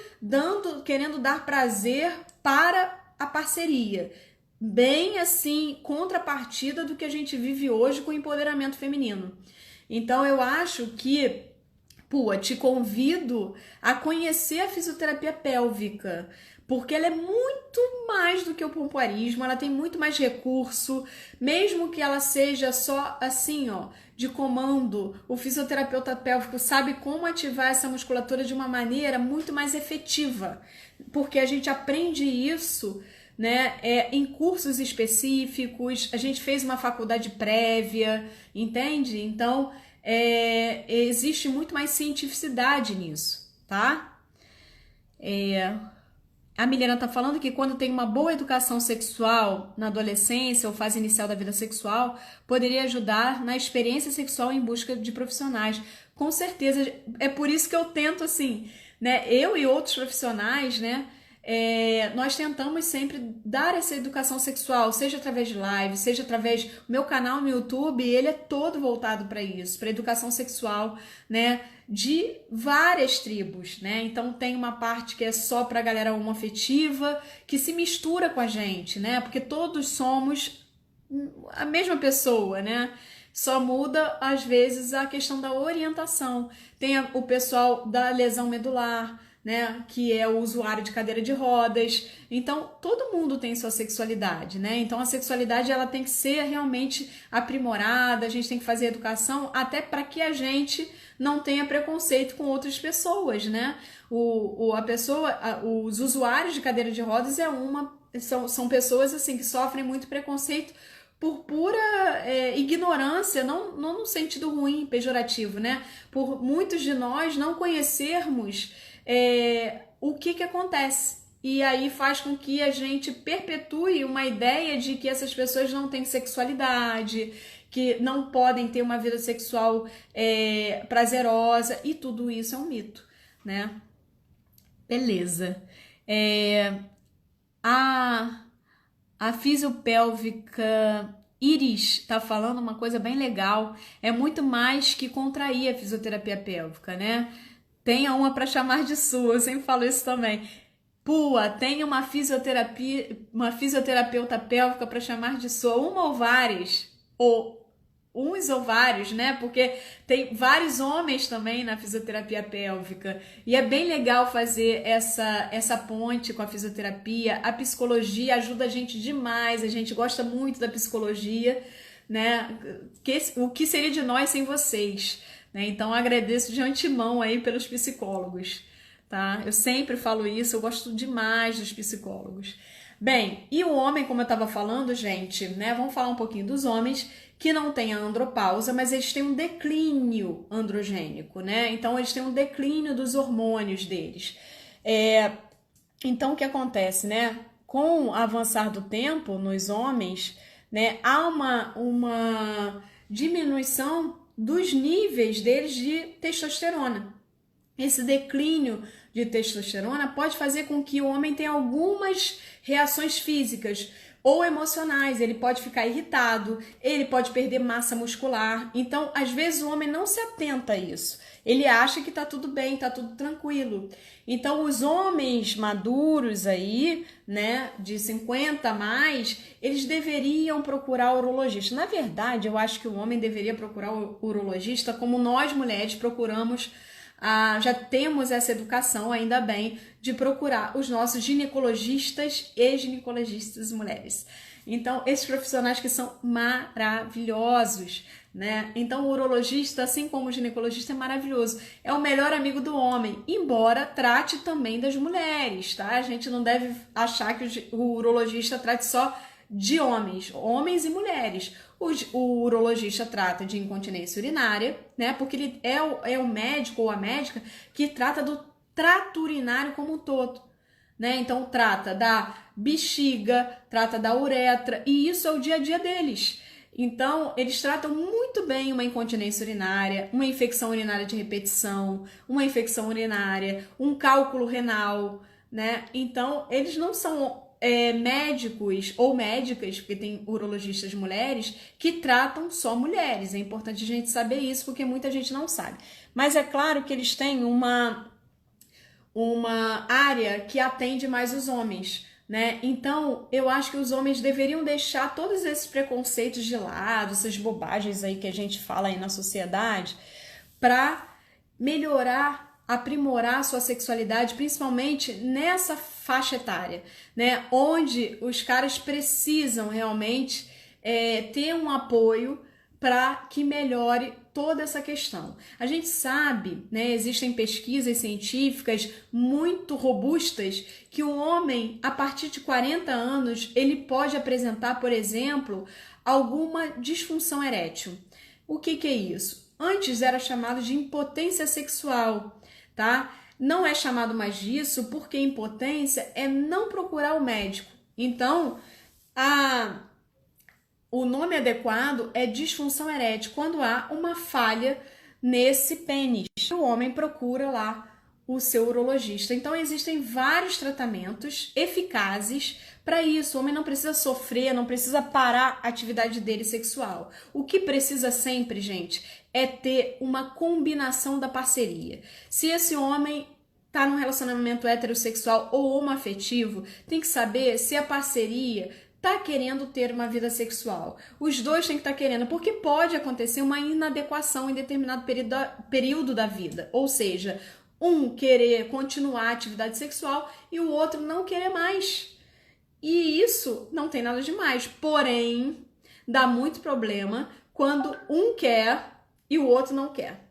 querendo dar prazer para a parceria. Bem assim, contrapartida do que a gente vive hoje com o empoderamento feminino. Então eu acho que, Pua, te convido a conhecer a fisioterapia pélvica, porque ela é muito mais do que o pompoarismo, ela tem muito mais recurso, mesmo que ela seja só assim, ó, de comando, o fisioterapeuta pélvico sabe como ativar essa musculatura de uma maneira muito mais efetiva, porque a gente aprende isso, né, em cursos específicos, a gente fez uma faculdade prévia, entende? Então, existe muito mais cientificidade nisso, tá? A Milena tá falando que quando tem uma boa educação sexual na adolescência ou fase inicial da vida sexual, poderia ajudar na experiência sexual em busca de profissionais. Com certeza, é por isso que eu tento, assim, né, eu e outros profissionais, né, nós tentamos sempre dar essa educação sexual, seja através de live, seja através do meu canal no YouTube, ele é todo voltado para isso, para educação sexual, né, de várias tribos, né? Então tem uma parte que é só para a galera homoafetiva, que se mistura com a gente, né? Porque todos somos a mesma pessoa, né? Só muda, às vezes, a questão da orientação. Tem o pessoal da lesão medular, né, que é o usuário de cadeira de rodas. Então, todo mundo tem sua sexualidade, né? Então, a sexualidade ela tem que ser realmente aprimorada, a gente tem que fazer educação até para que a gente não tenha preconceito com outras pessoas, né? Os usuários de cadeira de rodas são pessoas assim que sofrem muito preconceito por pura ignorância, não no sentido ruim, pejorativo, né? Por muitos de nós não conhecermos o que acontece. E aí faz com que a gente perpetue uma ideia de que essas pessoas não têm sexualidade, que não podem ter uma vida sexual prazerosa, e tudo isso é um mito, né? Beleza. A fisiopélvica Iris tá falando uma coisa bem legal. É muito mais que contrair a fisioterapia pélvica, né? Tenha uma para chamar de sua, eu sempre falo isso também. Pua, tenha uma fisioterapeuta pélvica para chamar de sua, uma ou várias, ou uns ou vários, né? Porque tem vários homens também na fisioterapia pélvica e é bem legal fazer essa ponte com a fisioterapia. A psicologia ajuda a gente demais, a gente gosta muito da psicologia, né? O que seria de nós sem vocês, né? Então agradeço de antemão aí pelos psicólogos, tá? Eu sempre falo isso, eu gosto demais dos psicólogos. Bem, e o homem, como eu estava falando, gente, né? Vamos falar um pouquinho dos homens que não têm a andropausa, mas eles têm um declínio androgênico, né? Então, eles têm um declínio dos hormônios deles. Então, o que acontece, né? Com o avançar do tempo nos homens, né, há uma diminuição dos níveis deles de testosterona. Esse declínio de testosterona pode fazer com que o homem tenha algumas reações físicas ou emocionais. Ele pode ficar irritado, ele pode perder massa muscular. Então, às vezes, o homem não se atenta a isso. Ele acha que tá tudo bem, tá tudo tranquilo. Então, os homens maduros aí, né, de 50 a mais, eles deveriam procurar o urologista. Na verdade, eu acho que o homem deveria procurar o urologista como nós mulheres procuramos. Já temos essa educação, ainda bem, de procurar os nossos ginecologistas e ginecologistas mulheres. Então, esses profissionais que são maravilhosos, né? Então, o urologista, assim como o ginecologista, é maravilhoso. É o melhor amigo do homem, embora trate também das mulheres, tá? A gente não deve achar que o urologista trate só de homens e mulheres. O urologista trata de incontinência urinária, né? Porque ele é o médico ou a médica que trata do trato urinário como um todo, né? Então trata da bexiga, trata da uretra, e isso é o dia a dia deles. Então, eles tratam muito bem uma incontinência urinária, uma infecção urinária de repetição, uma infecção urinária, um cálculo renal, né? Então, eles não são médicos ou médicas, porque tem urologistas mulheres que tratam só mulheres. É importante a gente saber isso, porque muita gente não sabe. Mas é claro que eles têm uma área que atende mais os homens, né? Então, eu acho que os homens deveriam deixar todos esses preconceitos de lado, essas bobagens aí que a gente fala aí na sociedade, para melhorar, aprimorar a sua sexualidade, principalmente nessa faixa etária, né? Onde os caras precisam realmente ter um apoio para que melhore toda essa questão. A gente sabe, né, existem pesquisas científicas muito robustas que o homem, a partir de 40 anos, ele pode apresentar, por exemplo, alguma disfunção erétil. O que é isso? Antes era chamado de impotência sexual, tá? Não é chamado mais disso porque impotência é não procurar o médico. Então, o nome adequado é disfunção erétil, quando há uma falha nesse pênis. O homem procura lá o seu urologista. Então, existem vários tratamentos eficazes para isso. O homem não precisa sofrer, não precisa parar a atividade dele sexual. O que precisa sempre, gente, é ter uma combinação da parceria. Se esse homem tá num relacionamento heterossexual ou homoafetivo, tem que saber se a parceria tá querendo ter uma vida sexual. Os dois têm que estar querendo, porque pode acontecer uma inadequação em determinado período da vida. Ou seja, um querer continuar a atividade sexual e o outro não querer mais. E isso não tem nada de mais. Porém, dá muito problema quando um quer e o outro não quer,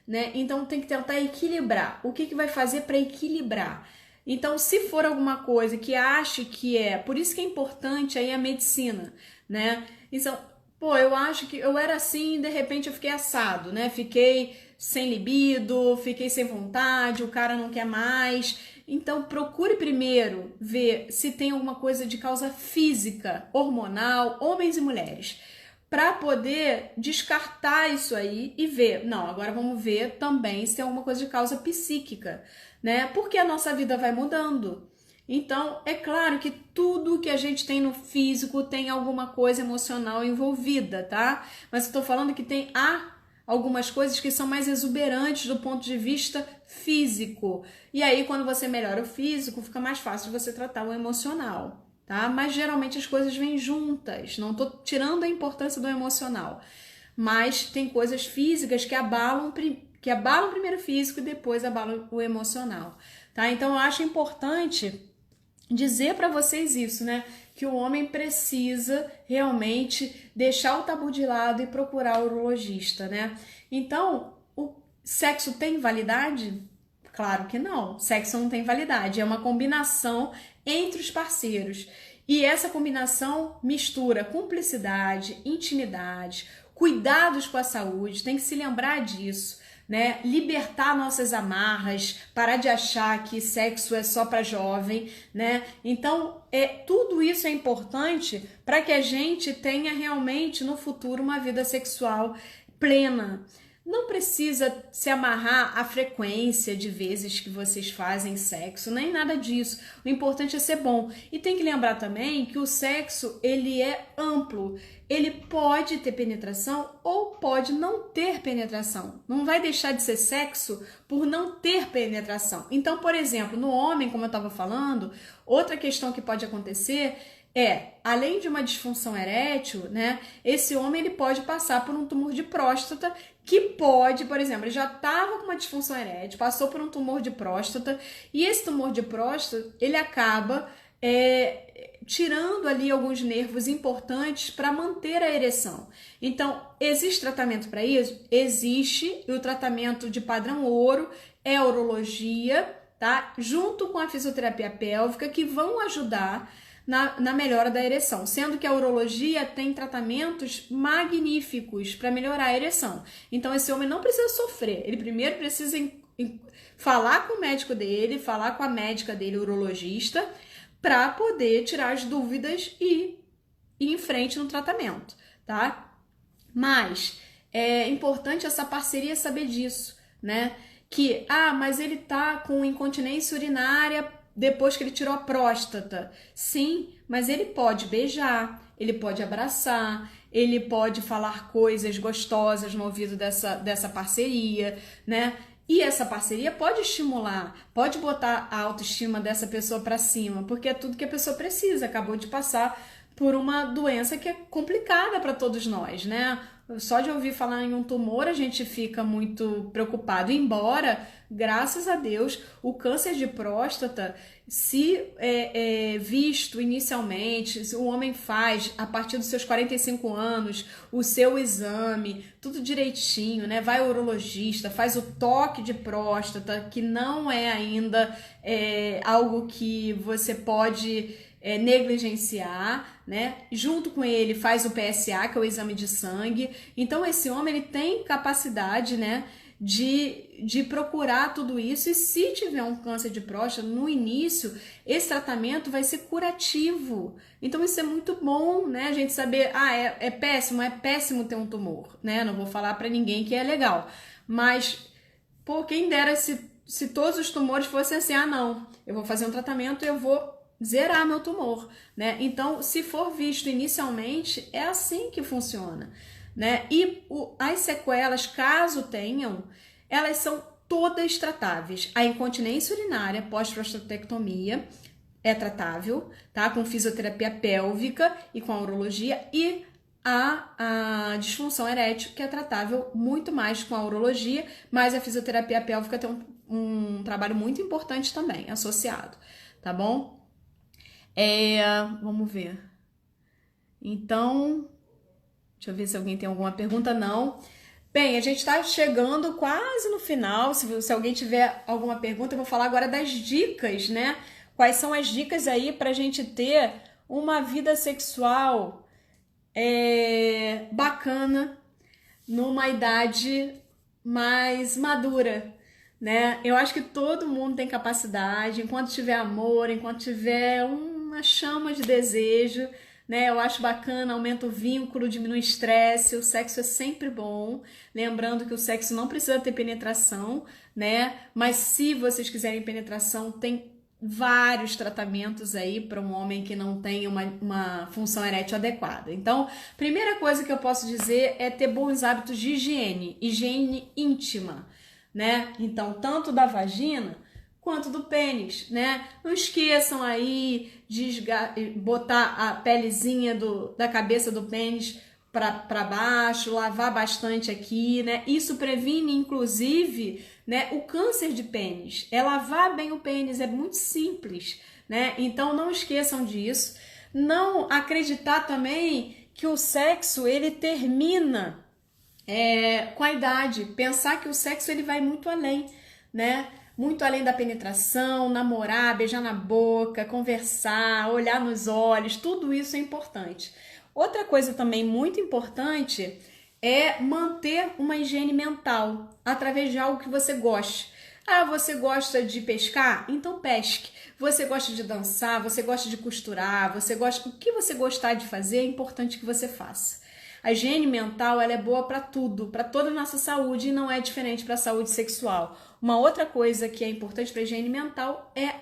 né? Então tem que tentar equilibrar. O que vai fazer para equilibrar? Então, se for alguma coisa que ache que por isso que é importante aí a medicina, né? Então, eu acho que eu era assim, de repente eu fiquei assado, né? Fiquei sem libido, fiquei sem vontade, o cara não quer mais. Então, procure primeiro ver se tem alguma coisa de causa física, hormonal, homens e mulheres, para poder descartar isso aí e ver. Não, agora vamos ver também se tem alguma coisa de causa psíquica, né? Porque a nossa vida vai mudando. Então, é claro que tudo que a gente tem no físico tem alguma coisa emocional envolvida, tá? Mas eu tô falando que há algumas coisas que são mais exuberantes do ponto de vista físico. E aí, quando você melhora o físico, fica mais fácil você tratar o emocional, tá? Mas geralmente as coisas vêm juntas. Não tô tirando a importância do emocional. mas tem coisas físicas que abalam primeiro o físico e depois abalam o emocional, tá? Então eu acho importante dizer para vocês isso, né? Que o homem precisa realmente deixar o tabu de lado e procurar o urologista, né? Então, o sexo tem validade? Claro que não. Sexo não tem validade. É uma combinação entre os parceiros. E essa combinação mistura cumplicidade, intimidade, cuidados com a saúde. Tem que se lembrar disso, né? Libertar nossas amarras, parar de achar que sexo é só para jovem, né? Então, tudo isso é importante para que a gente tenha realmente no futuro uma vida sexual plena. Não precisa se amarrar à frequência de vezes que vocês fazem sexo, nem nada disso. O importante é ser bom. E tem que lembrar também que o sexo, ele é amplo. Ele pode ter penetração ou pode não ter penetração. Não vai deixar de ser sexo por não ter penetração. Então, por exemplo, no homem, como eu estava falando, outra questão que pode acontecer além de uma disfunção erétil, né, esse homem ele pode passar por um tumor de próstata que pode, por exemplo, ele já estava com uma disfunção erétil, passou por um tumor de próstata e esse tumor de próstata, ele acaba tirando ali alguns nervos importantes para manter a ereção. Então, existe tratamento para isso? Existe, e o tratamento de padrão ouro é a urologia, tá? Junto com a fisioterapia pélvica, que vão ajudar na melhora da ereção, sendo que a urologia tem tratamentos magníficos para melhorar a ereção. Então esse homem não precisa sofrer, ele primeiro precisa falar com o médico dele, falar com a médica dele, urologista, para poder tirar as dúvidas e ir em frente no tratamento, tá? Mas é importante essa parceria saber disso, né? Que, mas ele tá com incontinência urinária depois que ele tirou a próstata. Sim, mas ele pode beijar, ele pode abraçar, ele pode falar coisas gostosas no ouvido dessa parceria, né? E essa parceria pode estimular, pode botar a autoestima dessa pessoa para cima, porque é tudo que a pessoa precisa, acabou de passar por uma doença que é complicada para todos nós, né? Só de ouvir falar em um tumor a gente fica muito preocupado, embora, graças a Deus, o câncer de próstata, se visto inicialmente, se o homem faz a partir dos seus 45 anos o seu exame, tudo direitinho, né? Vai ao urologista, faz o toque de próstata, que não é ainda algo que você pode negligenciar, né? Junto com ele faz o PSA, que é o exame de sangue. Então esse homem ele tem capacidade, né, de procurar tudo isso, e se tiver um câncer de próstata no início, esse tratamento vai ser curativo. Então isso é muito bom, né? A gente saber, é péssimo ter um tumor, né? Não vou falar para ninguém que é legal, mas quem dera se todos os tumores fossem assim, não, eu vou fazer um tratamento e eu vou zerar meu tumor, né? Então, se for visto inicialmente, é assim que funciona, né? E as sequelas, caso tenham, elas são todas tratáveis. A incontinência urinária pós-prostatectomia é tratável, tá? Com fisioterapia pélvica e com a urologia, e a disfunção erétil, que é tratável muito mais com a urologia, mas a fisioterapia pélvica tem um trabalho muito importante também associado, tá bom? Vamos ver. Então, deixa eu ver se alguém tem alguma pergunta. Não. Bem, a gente está chegando quase no final. Se alguém tiver alguma pergunta, eu vou falar agora das dicas, né? Quais são as dicas aí para a gente ter uma vida sexual bacana numa idade mais madura, né? Eu acho que todo mundo tem capacidade, enquanto tiver amor, enquanto tiver uma chama de desejo, né? Eu acho bacana, aumenta o vínculo, diminui o estresse, o sexo é sempre bom. Lembrando que o sexo não precisa ter penetração, né? Mas se vocês quiserem penetração, tem vários tratamentos aí para um homem que não tem uma função erétil adequada. Então, primeira coisa que eu posso dizer é ter bons hábitos de higiene íntima, né? Então, tanto da vagina quanto do pênis, né? Não esqueçam aí de botar a pelezinha da cabeça do pênis para baixo, lavar bastante aqui, né? Isso previne, inclusive, né, o câncer de pênis. É lavar bem o pênis, é muito simples, né? Então não esqueçam disso. Não acreditar também que o sexo ele termina com a idade. Pensar que o sexo ele vai muito além, né? Muito além da penetração, namorar, beijar na boca, conversar, olhar nos olhos, tudo isso é importante. Outra coisa também muito importante é manter uma higiene mental através de algo que você goste. Ah, você gosta de pescar? Então pesque. Você gosta de dançar, você gosta de costurar, você gosta, o que você gostar de fazer é importante que você faça. A higiene mental ela é boa para tudo, para toda a nossa saúde e não é diferente para a saúde sexual. Uma outra coisa que é importante para a higiene mental é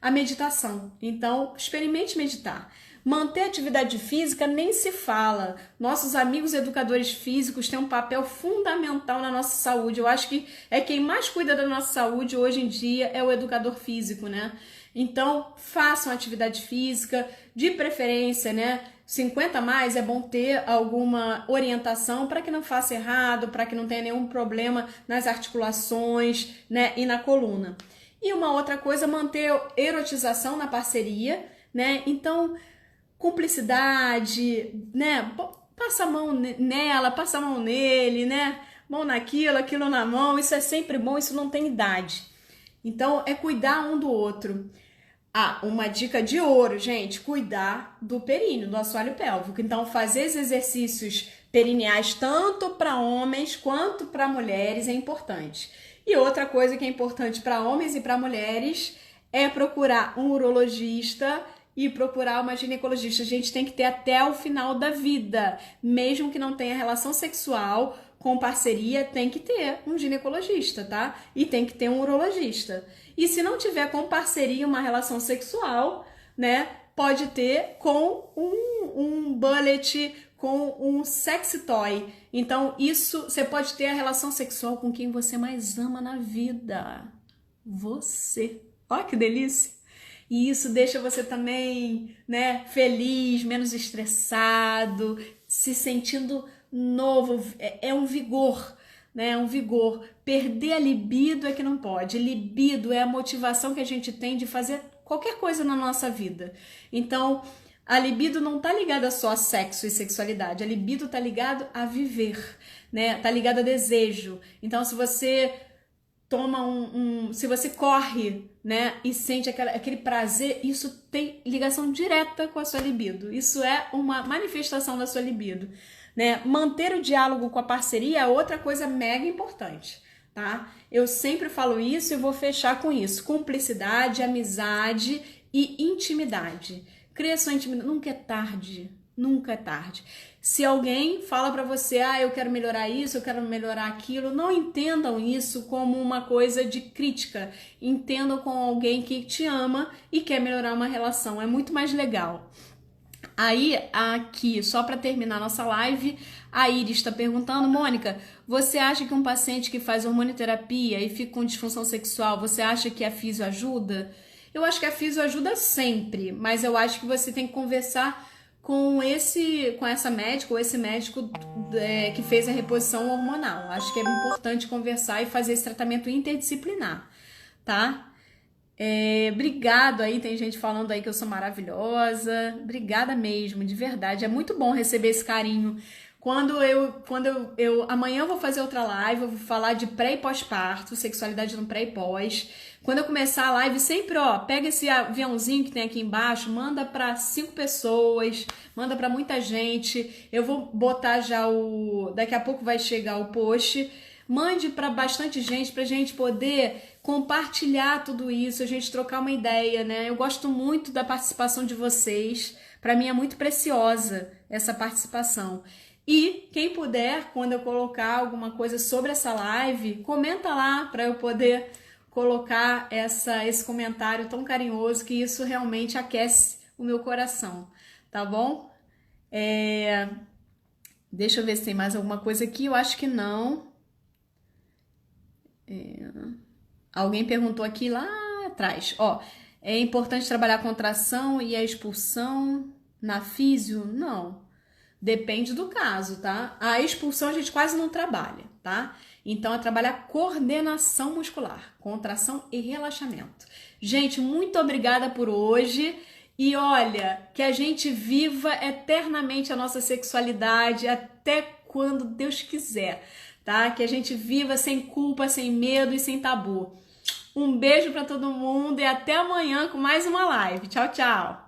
a meditação. Então, experimente meditar. Manter atividade física nem se fala. Nossos amigos educadores físicos têm um papel fundamental na nossa saúde. Eu acho que é quem mais cuida da nossa saúde hoje em dia é o educador físico, né? Então, façam atividade física, de preferência, né? 50 a mais é bom ter alguma orientação para que não faça errado, para que não tenha nenhum problema nas articulações, né, e na coluna. E uma outra coisa, manter erotização na parceria, né? Então, cumplicidade, né? Passa a mão nela, passa a mão nele, né? Mão naquilo, aquilo na mão, isso é sempre bom, isso não tem idade. Então, é cuidar um do outro. Ah, uma dica de ouro, gente, cuidar do períneo, do assoalho pélvico. Então, fazer esses exercícios perineais tanto para homens quanto para mulheres é importante. E outra coisa que é importante para homens e para mulheres é procurar um urologista e procurar uma ginecologista. A gente tem que ter até o final da vida, mesmo que não tenha relação sexual com parceria, tem que ter um ginecologista, tá? E tem que ter um urologista. E se não tiver com parceria uma relação sexual, né, pode ter com um bullet, com um sex toy. Então, isso, você pode ter a relação sexual com quem você mais ama na vida. Você. Olha que delícia. E isso deixa você também, né, feliz, menos estressado, se sentindo novo. É um vigor, né? É um vigor. Perder a libido é que não pode. Libido é a motivação que a gente tem de fazer qualquer coisa na nossa vida. Então, a libido não tá ligada só a sexo e sexualidade. A libido tá ligado a viver, né? Tá ligado a desejo. Então, se você toma se você corre, né, e sente aquele prazer, isso tem ligação direta com a sua libido. Isso é uma manifestação da sua libido, né? Manter o diálogo com a parceria é outra coisa mega importante, tá? Eu sempre falo isso e vou fechar com isso. Cumplicidade, amizade e intimidade. Cria sua intimidade. Nunca é tarde. Nunca é tarde. Se alguém fala para você, eu quero melhorar isso, eu quero melhorar aquilo, não entendam isso como uma coisa de crítica. Entendam como alguém que te ama e quer melhorar uma relação. É muito mais legal. Aí, aqui, só para terminar nossa live, a Iris está perguntando, Mônica, você acha que um paciente que faz hormonioterapia e fica com disfunção sexual, você acha que a fisio ajuda? Eu acho que a fisio ajuda sempre, mas eu acho que você tem que conversar com essa médica ou esse médico que fez a reposição hormonal. Acho que é importante conversar e fazer esse tratamento interdisciplinar, tá? Obrigado aí, tem gente falando aí que eu sou maravilhosa. Obrigada mesmo, de verdade. É muito bom receber esse carinho. Amanhã eu vou fazer outra live, eu vou falar de pré e pós-parto, sexualidade no pré e pós. Quando eu começar a live, sempre, pega esse aviãozinho que tem aqui embaixo, manda para 5 pessoas, manda para muita gente. Eu vou botar daqui a pouco vai chegar o post. Mande para bastante gente, pra gente poder compartilhar tudo isso, a gente trocar uma ideia, né? Eu gosto muito da participação de vocês. Para mim é muito preciosa essa participação. E quem puder, quando eu colocar alguma coisa sobre essa live, comenta lá para eu poder colocar esse comentário tão carinhoso, que isso realmente aquece o meu coração, tá bom? Deixa eu ver se tem mais alguma coisa aqui, eu acho que não. Alguém perguntou aqui lá atrás, é importante trabalhar a contração e a expulsão na fisio? Não. Depende do caso, tá? A expulsão a gente quase não trabalha, tá? Então é trabalhar coordenação muscular, contração e relaxamento. Gente, muito obrigada por hoje. E olha, que a gente viva eternamente a nossa sexualidade até quando Deus quiser, tá? Que a gente viva sem culpa, sem medo e sem tabu. Um beijo para todo mundo e até amanhã com mais uma live. Tchau, tchau!